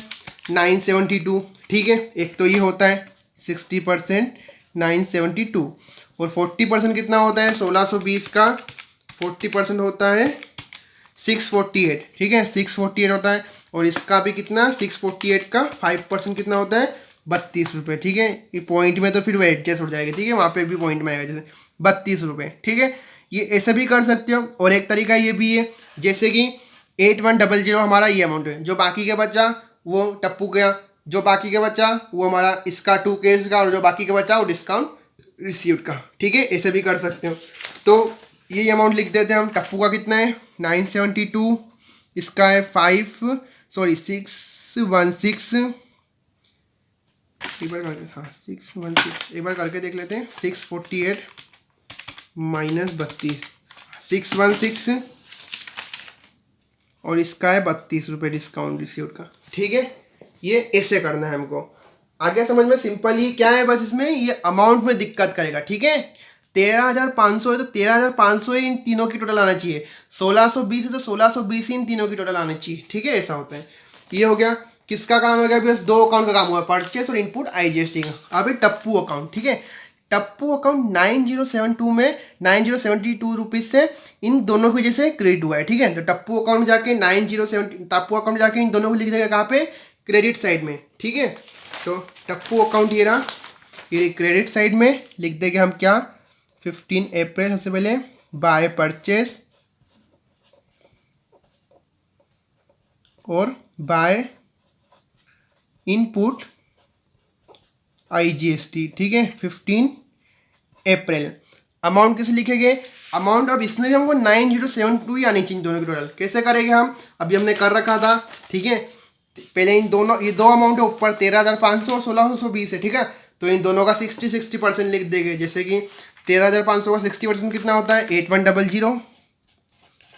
972, ठीक है। एक तो ये होता है 60% 972, और 40% कितना होता है 1620 का 40% होता है 648, ठीक है, 648 होता है। और इसका भी कितना, 648 का 5% कितना होता है 32 रुपये, ठीक है। ये पॉइंट में तो फिर वो एडजस्ट हो जाएगा, ठीक है, वहाँ पे भी पॉइंट में आएगा, जैसे 32 रुपये, ठीक है। ये ऐसे भी कर सकते हो, और एक तरीका ये भी है, जैसे कि 8100 हमारा ये अमाउंट है, जो बाकी के बचा वो टप्पू का, जो बाकी के बचा वो हमारा इसका 2 केस का, और जो बाकी के बचा वो डिस्काउंट रिसीव्ड का, ठीक है, ऐसे भी कर सकते हो। तो ये अमाउंट लिख देते हैं हम। टप्पू का कितना है 972, इसका है 616, एक बार करके, हाँ 616, एक बार करके देख लेते हैं, 648 माइनस 32, 616, और इसका है 32 रुपये डिस्काउंट रिसीव्ड का, ठीक है। ये ऐसे करना है हमको, आगे समझ में सिंपल ही क्या है, बस इसमें ये अमाउंट में दिक्कत करेगा, ठीक है। 13,500 है तो 13,500 ही इन तीनों की टोटल आना चाहिए, 1620 है तो 1620 ही इन तीनों की टोटल आना चाहिए, ठीक है, ऐसा होता है। ये हो गया, किसका काम हो गया, बस 2 अकाउंट का काम हुआ, परचेस और इनपुट आईजीएसटी का। अब टप्पू अकाउंट, ठीक है, टप्पू अकाउंट 9072 में 9072 रुपीज से इन दोनों की वजह से क्रेडिट हुआ है, ठीक है। तो टप्पू अकाउंट में जाके 9070, टप्पू अकाउंट में जाके इन दोनों को लिख देगा कहाँ पे, क्रेडिट साइड में, ठीक है। तो टप्पू अकाउंट ये रहा, ये क्रेडिट साइड में लिख देंगे हम क्या, 15 अप्रैल सबसे पहले बाय परचेस और बाय इनपुट आईजीएसटी, ठीक है, 15 अप्रैल। अमाउंट कैसे लिखेंगे, अमाउंट अब इसमें भी हमको 9072 ही आनी चाहिए दोनों की टोटल। कैसे करेंगे हम, अभी हमने कर रखा था, ठीक है। पहले इन दोनों, ये 2 अमाउंट है ऊपर 13,500 और 1620 है, ठीक है। तो इन दोनों का 60% लिख देंगे, जैसे कि 13,500 का 60% कितना होता है 8100,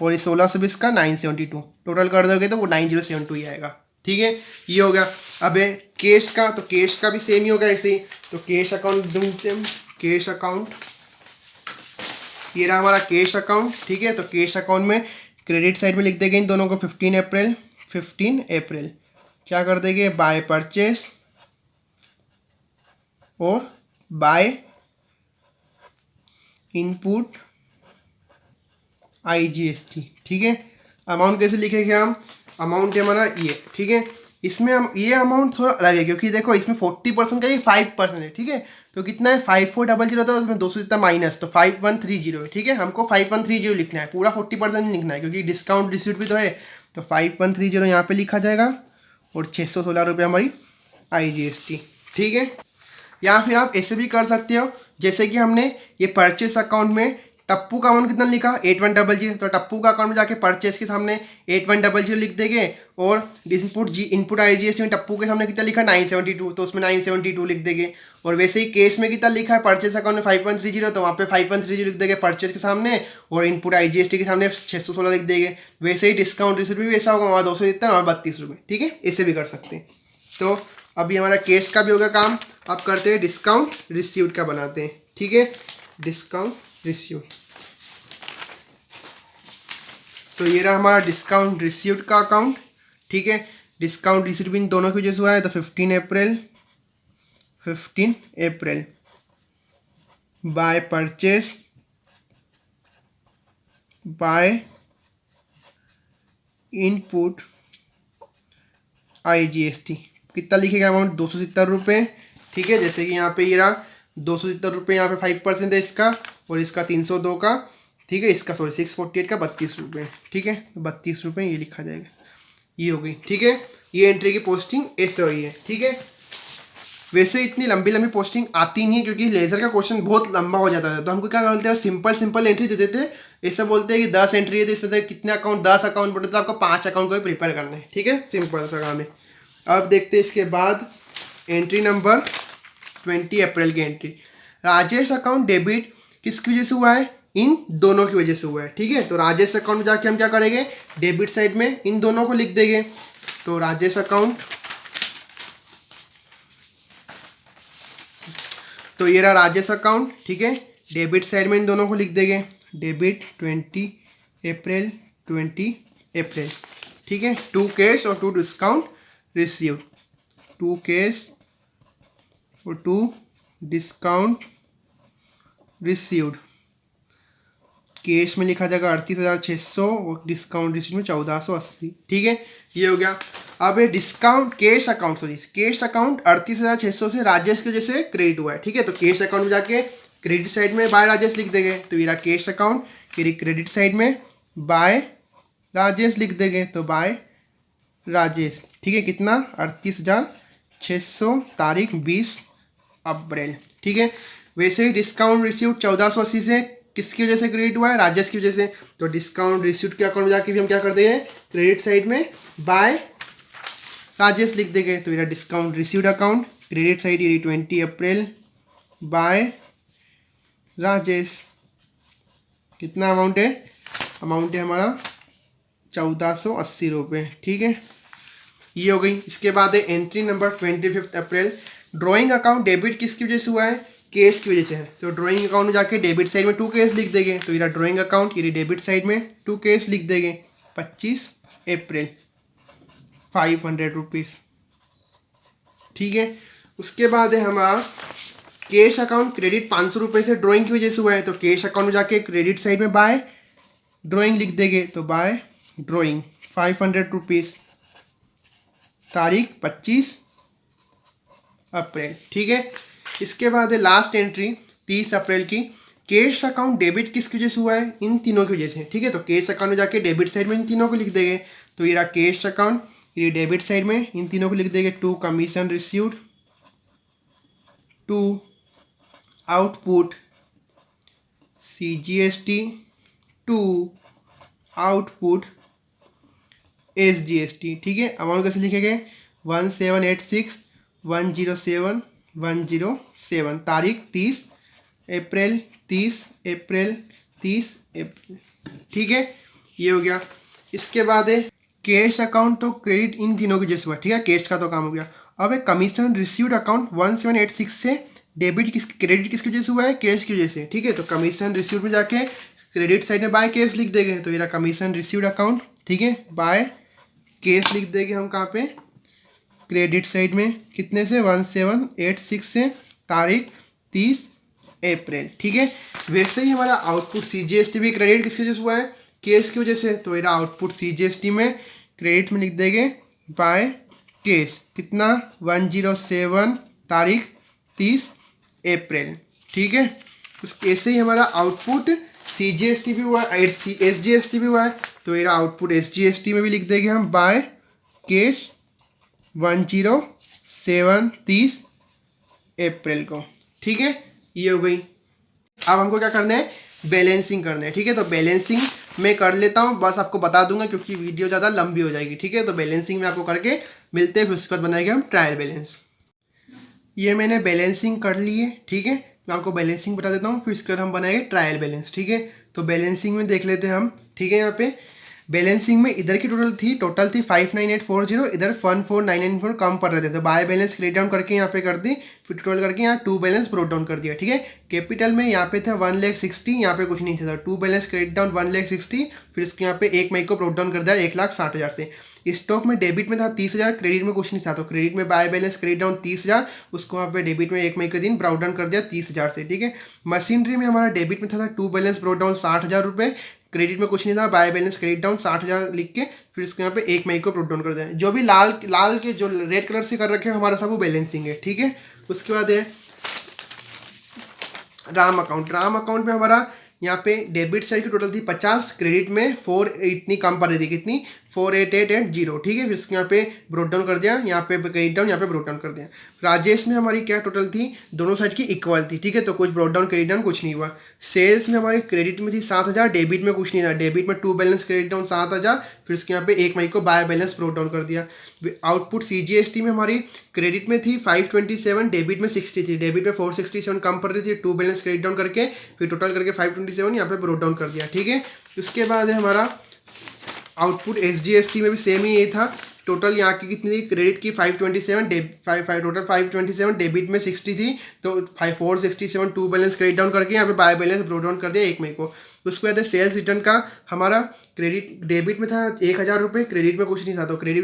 और ये 1620 का 972, टोटल कर दोगे तो वो 9072 ही आएगा। ठीक है, ये हो गया। अब है कैश का, तो कैश का भी सेम ही होगा ऐसे ही। तो कैश अकाउंट ढूंढते हैं, कैश अकाउंट, ये रहा हमारा कैश अकाउंट। ठीक है, तो कैश अकाउंट में क्रेडिट साइड में लिख देंगे इन दोनों को 15 अप्रैल, 15 अप्रैल क्या कर देंगे, बाय परचेस और बाय इनपुट IGST। ठीक है, अमाउंट कैसे लिखेंगे हम, अमाउंट है हमारा ये। ठीक है, इसमें हम ये अमाउंट थोड़ा अलग है क्योंकि देखो इसमें 40% का, ये 5% है। ठीक है, तो कितना है 5400 था, उसमें 200 जितना माइनस, तो 5130 है। ठीक है, हमको 5130 लिखना है, पूरा 40% नहीं लिखना है क्योंकि डिस्काउंट रिसीट भी तो है। तो 5130 यहाँ पे लिखा जाएगा और 616 रुपये हमारी IGST। ठीक है, या फिर आप ऐसे भी कर सकते हो, जैसे कि हमने ये परचेस अकाउंट में टप्पू का अमाउंट कितना लिखा 8100, तो टप्पू का अकाउंट में जाके परचेस के सामने 8100 लिख देंगे और इनपुट IGST में टप्पू के सामने कितना लिखा 972, तो उसमें 972 लिख देंगे। और वैसे ही केस में कितना लिखा है परचेस अकाउंट में 5130, तो वहाँ पे 5130 लिख देंगे परचेस के सामने और इनपुट IGST के सामने 616 लिख देंगे। वैसे ही डिस्काउंट रिसिप्ट भी वैसा होगा, वहाँ 200 जितना, वहाँ 32 रुपये। ठीक है, ऐसे भी कर सकते हैं। तो अभी हमारा केस का भी होगा काम। अब करते हैं डिस्काउंट रिसीव्ड का बनाते हैं। ठीक है, डिस्काउंट रिसीव्ड, तो ये रहा हमारा डिस्काउंट रिसीव्ड का अकाउंट। ठीक है, डिस्काउंट रिसीव्ड भी इन दोनों की वजह से हुआ है, तो 15 April, 15 April by purchase by input IGST कितना लिखेगा अमाउंट 270 रुपये। ठीक है, जैसे कि यहाँ पे ये रहा 270 रुपये, यहाँ पे 5% है इसका और इसका 302 का। ठीक है, इसका सॉरी 648 का 32 रुपये। ठीक है, 32 रुपये ये लिखा जाएगा, ये हो गई। ठीक है, ये एंट्री की पोस्टिंग ऐसे हुई है। ठीक है, वैसे इतनी लंबी लंबी पोस्टिंग आती नहीं है क्योंकि लेजर का क्वेश्चन बहुत लंबा हो जाता है, तो हमको क्या करते हैं सिंपल सिंपल एंट्री दे देते हैं। ऐसा बोलते हैं कि 10 एंट्री है तो इसमें से कितने अकाउंट, 10 अकाउंट बोलते तो आपको 5 अकाउंट को भी प्रिपेयर करना है। ठीक है, सिंपल सा काम है। अब देखते हैं इसके बाद एंट्री नंबर 20 अप्रैल की एंट्री। राजेश अकाउंट डेबिट किसकी वजह से हुआ है, इन दोनों की वजह से हुआ है। ठीक है, तो राजेश अकाउंट में जाके हम क्या करेंगे, डेबिट साइड में इन दोनों को लिख देंगे। तो राजेश अकाउंट, तो ये रहा राजेश अकाउंट। ठीक है, डेबिट साइड में इन दोनों को लिख देंगे, डेबिट 20 अप्रैल, 20 अप्रैल। ठीक है, 2 कैश और 2 डिस्काउंट रिसीव्ड, 2 कैश और 2 डिस्काउंट रिसीव्ड। कैश में लिखा जाएगा 38,600 और डिस्काउंट रिसीव्ड में 1480। ठीक है, ये हो गया। अब ये discount cash account, sorry cash account 38,600 से राजेश की वजह से क्रेडिट हुआ है। ठीक है, तो कैश अकाउंट में जाके क्रेडिट साइड में बाय राजेश लिख देंगे, तो ये रहा कैश अकाउंट। फिर क्रेडिट साइड में बाय राजेश लिख देंगे, तो बाय राजेश। ठीक है, कितना 38,600, तारीख 20 अप्रैल। ठीक है, वैसे ही डिस्काउंट रिसीव्ड 1480 से किसकी वजह से क्रेडिट हुआ है, राजेश की वजह से। तो डिस्काउंट रिसीव्ड के अकाउंट में जाके भी हम क्या कर देंगे, क्रेडिट साइड में बाय राजेश लिख देंगे, तो ये discount received account. Credit side ये 20 अप्रैल बाय राजेश। कितना अमाउंट है, अमाउंट है हमारा 1480 रुपये। ठीक है, ये हो गई। इसके बाद है एंट्री नंबर 25 अप्रैल। ड्राइंग अकाउंट डेबिट किसकी वजह से हुआ है, कैश की वजह से है। तो ड्राइंग अकाउंट में जाके डेबिट साइड में 2 कैश लिख देंगे, तो ये ड्राइंग अकाउंट, ये डेबिट साइड में 2 कैश लिख देंगे, 25 अप्रैल 500 रुपीज़। ठीक है, उसके बाद है हमारा कैश अकाउंट क्रेडिट 500 रुपये से ड्राइंग की वजह से हुआ है। तो कैश अकाउंट में जाके क्रेडिट साइड में बाय ड्राइंग लिख देंगे, तो बाय ड्राइंग 500 रुपीज़, तारीख 25 अप्रैल। ठीक है, इसके बाद है लास्ट एंट्री 30 अप्रैल की। कैश अकाउंट डेबिट किसकी वजह से हुआ है, इन तीनों की वजह से। ठीक है, तो कैश अकाउंट में जाके डेबिट साइड में इन तीनों को लिख देंगे, तो ये रहा कैश अकाउंट, ये डेबिट साइड में इन तीनों को लिख देंगे, 2 commission received, 2 output CGST, 2 output SGST। ठीक है, अमाउंट कैसे लिखेंगे 1786,107,107, तारीख 30 अप्रैल, 30 अप्रैल, 30 अप्रैल। ठीक है, ये हो गया। इसके बाद है कैश अकाउंट, तो क्रेडिट इन तीनों की जैसे हुआ, ठीक है, कैश का तो काम हो गया। अब है कमीशन रिसीव्ड अकाउंट 1786 से डेबिट क्रेडिट किसकी वजह से हुआ है, कैश की वजह से, ठीक है। तो कमीशन रिसीव्ड में जाके क्रेडिट साइड में बाय कैश लिख देंगे, तो ये कमीशन रिसीव्ड अकाउंट, ठीक है, बाय कैश लिख देंगे हम कहाँ पे, क्रेडिट साइड में, कितने से 1786 से, तारीख 30 अप्रैल, ठीक है। वैसे ही हमारा आउटपुट CGST भी क्रेडिट किसकी वजह से हुआ है, कैश की वजह से, तो ये आउटपुट CGST में क्रेडिट में लिख देंगे बाय कैश, कितना 107, तारीख 30 अप्रैल, ठीक है। ऐसे ही हमारा आउटपुट CGST भी हुआ है, SGST भी हुआ है, तो ये आउटपुट SGST में भी लिख देंगे हम बाय कैश 107 30 अप्रैल को, ठीक है। ये हो गई। अब हमको क्या करना है, बैलेंसिंग करना है, ठीक है। तो बैलेंसिंग मैं कर लेता हूँ, बस आपको बता दूंगा क्योंकि वीडियो ज़्यादा लंबी हो जाएगी, ठीक है। तो बैलेंसिंग में आपको करके मिलते हैं, फिर उसके बाद बनाएंगे हम ट्रायल बैलेंस। ये मैंने बैलेंसिंग कर ली है, ठीक है। मैं आपको बैलेंसिंग बता देता हूँ, फिर इसके बाद हम बनाएंगे ट्रायल बैलेंस, ठीक है। तो बैलेंसिंग में देख लेते हैं हम, ठीक है। यहाँ पे बैलेंसिंग में इधर की टोटल थी 59840, इधर 14994 कम पड़ रहे थे, तो बाय बैलेंस क्रेडिट डाउन करके यहाँ पे कर दी, फिर टोटल करके यहाँ टू बैलेंस ब्रोट डाउन कर दिया, ठीक है। कैपिटल में यहाँ पे था 1,60,000, यहाँ पे कुछ नहीं था, टू बैलेंस क्रेडिट डाउन 1,60,000, फिर इसके यहाँ पे 1 मई को ब्रोट डाउन कर दिया 1,60,000 से। स्टॉक में डेबिट में था 30,000, क्रेडिट में कुछ नहीं था, तो क्रेडिट में बाय बैलेंस क्रेडिट डाउन 30,000, उसको वहाँ पे डेबिट में 1 मई के दिन ब्राउट डाउन कर दिया 30,000 से, ठीक है। मशीनरी में हमारा डेबिट में था टू बैलेंस ब्रोट डाउन 60,000 रुपये, क्रेडिट में कुछ नहीं था, बाय बैलेंस क्रेडिट डाउन 60,000 लिख के फिर इसको यहाँ पे 1 मई को ब्रोट डाउन कर दिया। जो भी लाल के जो रेड कलर से कर रखे हैं हमारा सब वो बैलेंसिंग है, ठीक है। उसके बाद है राम अकाउंट में हमारा यहाँ पे डेबिट साइड की टोटल थी 50, क्रेडिट में 4 इतनी कम पड़ रही थी, कितनी 4880, ठीक है। फिर इसके यहाँ पे ब्रोट डाउन कर दिया, यहाँ पे क्रेडिट डाउन, यहाँ पे ब्रोट डाउन कर दिया। राजेश में हमारी क्या टोटल थी, दोनों साइड की इक्वल थी, ठीक है। तो कुछ ब्रोट डाउन क्रेडिट डाउन कुछ नहीं हुआ। सेल्स में हमारी क्रेडिट में थी 7,000, डेबिट में कुछ नहीं था, डेबिट में टू बैलेंस क्रेडिट डाउन 7,000, फिर इसके यहाँ पे 1 मई को बाय बैलेंस ब्रोट डाउन कर दिया। आउटपुट CGST में हमारी क्रेडिट में थी 527, डेबिट में 63, डेबिट में 467 कम पड़ रही थी, टू बैलेंस क्रेडिट डाउन करके फिर टोटल करके 527 यहाँ पे ब्रोट डाउन कर दिया, ठीक है। उसके बाद है हमारा आउटपुट SGST में भी सेम ही ये था, टोटल यहाँ की कितनी थी, क्रेडिट की 527, टोटल 527, डेबिट में 60 थी, तो 467 टू बैलेंस क्रेडिट डाउन करके यहाँ पे बाय बैलेंस ब्रोट डाउन कर दिया 1 मई को। उसके बाद सेल्स रिटर्न का हमारा डेबिट में था 1,000 रुपये, क्रेडिट में कुछ नहीं था, तो क्रेडिट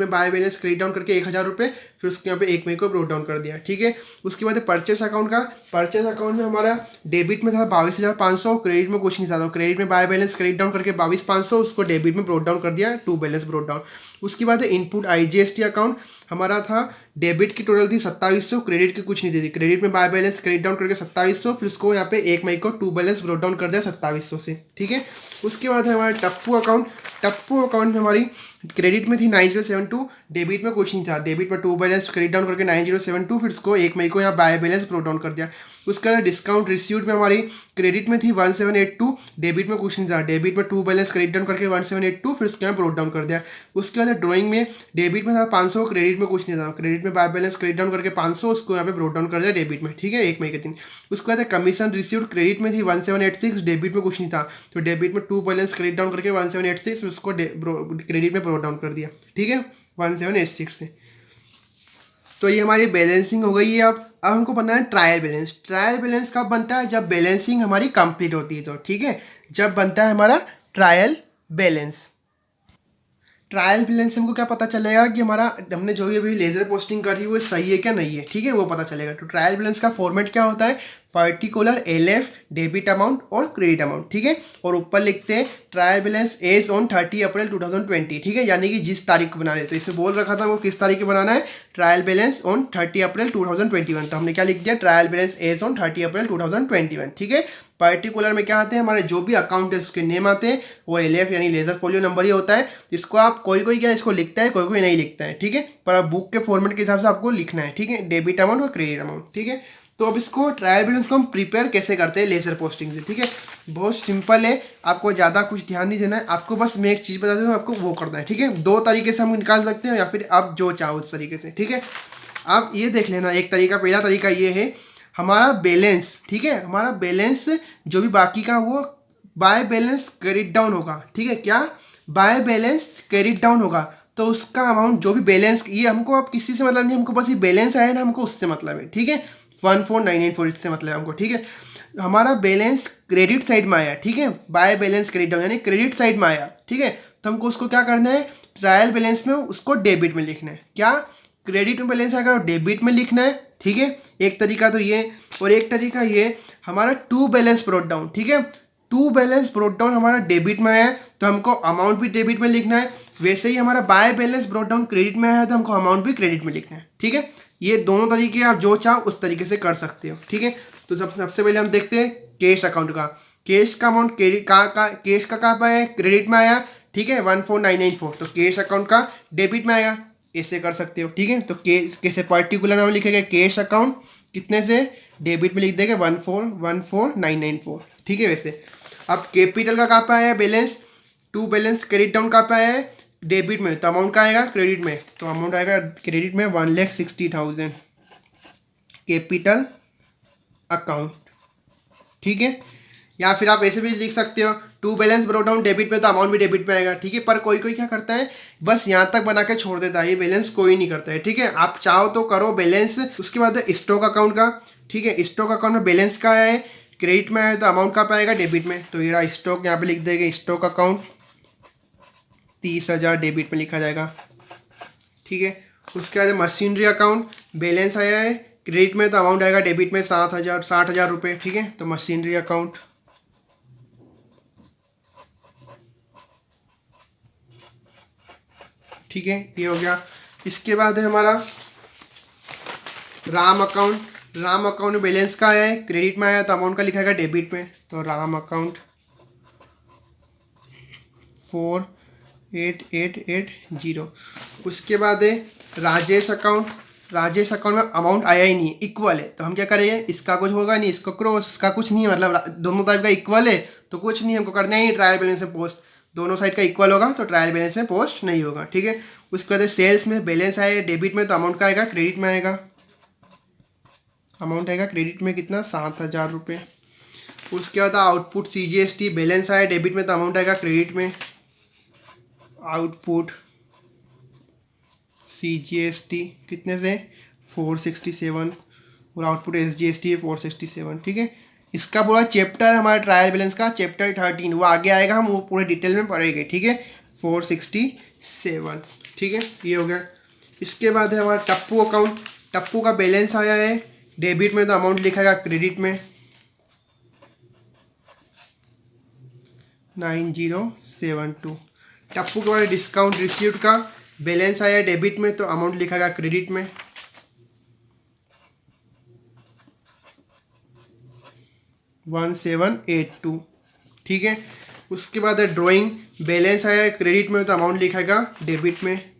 में बाय बैलेंस क्रेडिट डाउन करके 1,000 रुपये, फिर उसके यहाँ पे 1 मई को ब्रोट डाउन कर दिया, ठीक है। उसके बाद परचेस अकाउंट में हमारा डेबिट में था 22,500, क्रेडिट में कुछ नहीं था, तो क्रेडिट में बाय बैलेंस क्रेडिट डाउन करके 22,500, उसको डेबिट में ब्रोट डाउन कर दिया, टू बैलेंस ब्रोट डाउन। उसके बाद इनपुट IGST अकाउंट हमारा था, डेबिट की टोटल थी 2700, क्रेडिट की कुछ नहीं थी, क्रेडिट में बाय बैलेंस क्रेडिट डाउन करके 2700, फिर उसको यहाँ पे 1 मई को टू बैलेंस ब्रोट डाउन कर दिया 2700 से, ठीक है। उसके बाद है हमारा टप्पू अकाउंट में हमारी क्रेडिट में थी 9072, डेबिट में कुछ नहीं था, डेबिट में टू बैलेंस क्रेडिट डाउन करके 9072, फिर उसको 1 मई को यहाँ बाय बैलेंस ब्रोट डाउन कर दिया। उसका डिस्काउंट रिसीव्ड में हमारी क्रेडिट में थी 1782, डेबिट में कुछ नहीं था, डेबिट में टू बैलेंस क्रेडिट डाउन करके 1782, फिर उसके यहाँ ब्रोट डाउन कर दिया। उसके बाद ड्राइंग में डेबिट में था 500, क्रेडिट में कुछ नहीं था, क्रेडिट में बाय बैलेंस क्रेडिट डाउन करके 500, उसको यहाँ पे ब्रोट डाउन कर दिया डेबिट में, ठीक है, 1 मई के दिन। उसके बाद कमीशन रिसीव्ड क्रेडिट में थी 1786, डेबिट में कुछ नहीं था, तो डेबिट में टू बैलेंस क्रेडिट डाउन करके 1786, उसको क्रेडिट में ब्रोट डाउन कर दिया, ठीक है, 1786 से। तो ये हमारी बैलेंसिंग हो गई है। अब हमको बनना है ट्रायल बैलेंस कब बनता है, जब बैलेंसिंग हमारी कंप्लीट होती है, तो ठीक है, जब बनता है हमारा ट्रायल बैलेंस हमको क्या पता चलेगा कि हमारा हमने जो भी अभी लेजर पोस्टिंग करी वो सही है क्या नहीं है, ठीक है, वो पता चलेगा। तो ट्रायल बैलेंस का फॉर्मेट क्या होता है, पर्टिकुलर LF, डेबिट अमाउंट और क्रेडिट अमाउंट, ठीक है, और ऊपर लिखते हैं ट्रायल बैलेंस एज ऑन 30 अप्रैल 2020, ठीक है, यानी कि जिस तारीख को बनाना है, तो इसमें बोल रखा था वो किस तारीख को बनाना है, ट्रायल बैलेंस ऑन 30 अप्रैल 2021, तो हमने क्या लिख दिया, trial balance as on 30 April 2021, ठीक है। पर्टिकुलर में क्या आते हैं, हमारे जो भी अकाउंट है उसके नेम आते हैं, वो LF यानी लेजर फोलियो नंबर ही होता है, जिसको आप कोई क्या इसको लिखता है, कोई नहीं लिखता है, ठीक है, पर आप बुक के फॉर्मेट के हिसाब से आपको लिखना है, ठीक है, डेबिट अमाउंट और क्रेडिट अमाउंट, ठीक है। तो अब इसको ट्रायल बैलेंस को हम प्रिपेयर कैसे करते हैं लेजर पोस्टिंग से, ठीक है, बहुत सिंपल है, आपको ज़्यादा कुछ ध्यान नहीं देना है, आपको बस मैं एक चीज़ बता दूँ, आपको वो करना है, ठीक है। 2 तरीके से हम निकाल सकते हैं, या फिर आप जो चाहो उस तरीके से, ठीक है। आप ये देख लेना, एक तरीका, पहला तरीका ये है, हमारा बैलेंस, ठीक है, हमारा बैलेंस जो भी बाकी का वो बाय बैलेंस क्रेडिट डाउन होगा, ठीक है, क्या बाय बैलेंस क्रेडिट डाउन होगा, तो उसका अमाउंट जो भी बैलेंस, ये हमको अब किसी से मतलब नहीं, हमको बस ये बैलेंस आया ना, हमको उससे मतलब है, ठीक है, 14994 इससे मतलब हमको, ठीक है। हमारा बैलेंस क्रेडिट साइड में आया, ठीक है, बाय बैलेंस क्रेडिट डाउन यानी क्रेडिट साइड में आया, ठीक है, तो हमको उसको क्या करना है, ट्रायल बैलेंस में उसको डेबिट में लिखना है, क्या क्रेडिट में बैलेंस आएगा और डेबिट में लिखना है, ठीक है। एक तरीका तो ये, और एक तरीका ये हमारा टू बैलेंस ब्रॉट डाउन, ठीक है, टू बैलेंस ब्रॉट डाउन हमारा डेबिट में है तो हमको अमाउंट भी डेबिट में लिखना है, वैसे ही हमारा by balance brought down credit में है तो हमको अमाउंट भी क्रेडिट में लिखना है, ठीक है। ये दोनों तरीके आप जो चाहो उस तरीके से कर सकते हो, ठीक है। तो सबसे पहले हम देखते हैं कैश अकाउंट का। कैश का अमाउंट क्रेडिट कैश का कहाँ पर है, क्रेडिट में आया, ठीक है, 14994, तो कैश अकाउंट का डेबिट में आएगा, ऐसे कर सकते हो, ठीक है। तो कैसे पर्टिकुलर नाम लिखेगा, कैश अकाउंट कितने से डेबिट में लिख देंगे 1414994, ठीक है। वैसे अब कैपिटल का कहाँ पे आया balance, to balance credit down कहाँ पे आया है, डेबिट में, तो अमाउंट का आएगा क्रेडिट में, तो अमाउंट आएगा क्रेडिट में 1,60,000 कैपिटल अकाउंट, ठीक है। या फिर आप ऐसे भी लिख सकते हो, to balance brought down debit में तो अमाउंट भी डेबिट में आएगा, ठीक है। पर कोई कोई क्या करता है, बस यहाँ तक बना के छोड़ देता है, ये बैलेंस कोई नहीं करता है, ठीक है। आप चाहो तो करो बैलेंस। उसके बाद स्टॉक अकाउंट का, ठीक है, स्टॉक अकाउंट में बैलेंस का है, क्रेडिट में है तो अमाउंट का पाएगा डेबिट में, तो ये रहा स्टॉक, यहाँ पे लिख देंगे स्टॉक अकाउंट 30,000 डेबिट में लिखा जाएगा, ठीक है। उसके बाद मशीनरी अकाउंट बैलेंस आया है क्रेडिट में तो अमाउंट आएगा डेबिट में 60,000 रुपये, ठीक है, तो मशीनरी अकाउंट। ठीक है, ये हो गया। इसके बाद है हमारा राम अकाउंट। राम अकाउंट में बैलेंस का आया है, क्रेडिट में आया तो अमाउंट का लिखा है डेबिट में, तो राम अकाउंट 48,880। उसके बाद है राजेश अकाउंट। राजेश अकाउंट में अमाउंट आया ही नहीं है, इक्वल है, तो हम क्या करेंगे, इसका कुछ होगा नहीं, इसका क्रॉस, इसका कुछ नहीं है, मतलब दोनों टाइप का इक्वल है तो कुछ नहीं, हमको करना ही ट्रायल बैलेंस में पोस्ट, दोनों साइड का इक्वल होगा तो ट्रायल बैलेंस में पोस्ट नहीं होगा, ठीक है। उसके बाद सेल्स में बैलेंस आया डेबिट में तो अमाउंट का आएगा क्रेडिट में आएगा, अमाउंट आएगा क्रेडिट में कितना 7,000 रुपये। उसके बाद आउटपुट CGST बैलेंस आया डेबिट में तो अमाउंट आएगा क्रेडिट में, आउटपुट CGST कितने से 467 और आउटपुट SGST 467, ठीक है। इसका पूरा चैप्टर हमारा ट्रायल बैलेंस का चैप्टर 13 वो आगे आएगा, हम वो पूरे डिटेल में पढ़ेंगे, ठीक है। 467, ठीक है, ये हो गया। इसके बाद है हमारा टप्पू अकाउंट। टप्पू का बैलेंस आया है डेबिट में तो अमाउंट लिखा क्रेडिट में 9072। टप्पू के बाद डिस्काउंट रिसीव्ड का बैलेंस आया डेबिट में तो अमाउंट लिखा क्रेडिट में 1782, ठीक है। उसके बाद ड्राइंग बैलेंस आया क्रेडिट में तो अमाउंट लिखाएगा डेबिट में,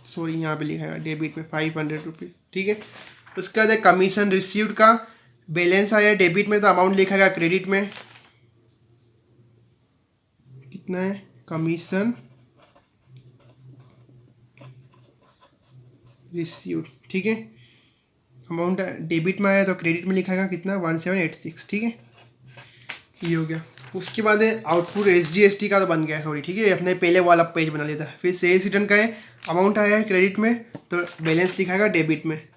सॉरी यहाँ पे लिखाएगा डेबिट में 500 रुपीज़, ठीक है। उसके बाद कमीशन रिसीव्ड का बैलेंस आया डेबिट में तो अमाउंट लिखाएगा क्रेडिट में, कितना है कमीशन रिसीव्ड, ठीक है, अमाउंट डेबिट में आया तो क्रेडिट में लिखाएगा कितना 1786, ठीक है, ये हो गया। उसके बाद है आउटपुट SGST का तो बन गया, सॉरी, ठीक है, अपने पहले वाला पेज बना लेता है। फिर सेल्स रिटर्न का है, अमाउंट आया है क्रेडिट में तो बैलेंस लिखाएगा डेबिट में।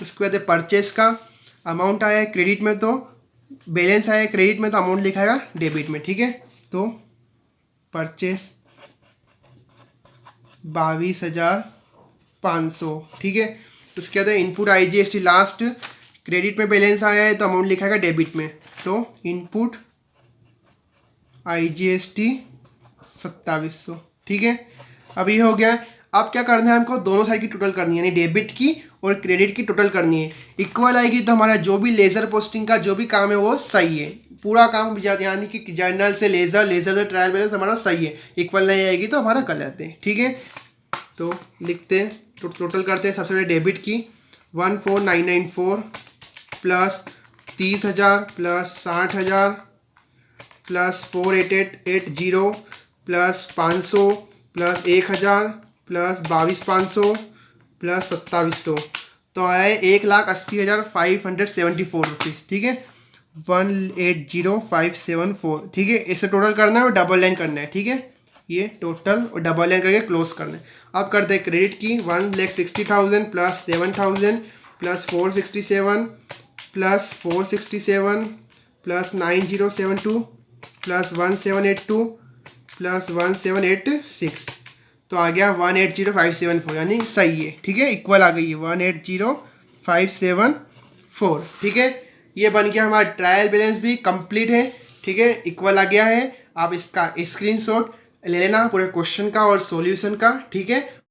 उसके बाद परचेस का अमाउंट आया है क्रेडिट में तो बैलेंस आया है क्रेडिट में तो अमाउंट लिखाएगा डेबिट में, ठीक है। तो परचेस 22,500, ठीक है। उसके बाद इनपुट IGST लास्ट क्रेडिट में बैलेंस आया है तो अमाउंट लिखाएगा डेबिट में, तो इनपुट IGST 2700, ठीक है। अब ये हो गया। अब क्या करना है, हमको दोनों साइड की टोटल करनी है, यानी डेबिट की और क्रेडिट की टोटल करनी है। इक्वल आएगी तो हमारा जो भी लेज़र पोस्टिंग का जो भी काम है वो सही है, पूरा काम यानी कि जर्नल से लेज़र, लेज़र से ट्रायल बैलेंस हमारा सही है। इक्वल नहीं आएगी तो हमारा गलत है, ठीक है। तो लिखते हैं, तो टोटल करते हैं। सबसे पहले डेबिट की 14994 plus 30,000 plus 60,000 plus 48880 plus 500 plus 1,000 plus 22,500 plus 2700, तो आए 1,80,574 रुपीज़। ठीक है, 1,80,574। ठीक है, इसे टोटल करना है और डबल लाइन करना है। ठीक है, ये टोटल और डबल लाइन करके क्लोज करना है। अब करते हैं क्रेडिट की। 1,60,000 plus 7,000 plus 467 plus 467 plus 9072 plus 1782 plus 1786, तो आ गया 1,80,574, यानी सही है। ठीक है, इक्वल आ गई है 1,80,574। ठीक है, ये बन गया हमारा ट्रायल बैलेंस भी कंप्लीट है। ठीक है, इक्वल आ गया है। आप इसका स्क्रीनशॉट ले लेना पूरे क्वेश्चन का और सॉल्यूशन का। ठीक है,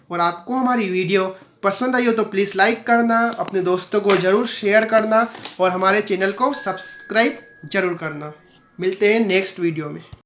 और आपको हमारी वीडियो पसंद आई हो तो प्लीज़ लाइक करना, अपने दोस्तों को ज़रूर शेयर करना और हमारे चैनल को सब्सक्राइब ज़रूर करना। मिलते हैं नेक्स्ट वीडियो में।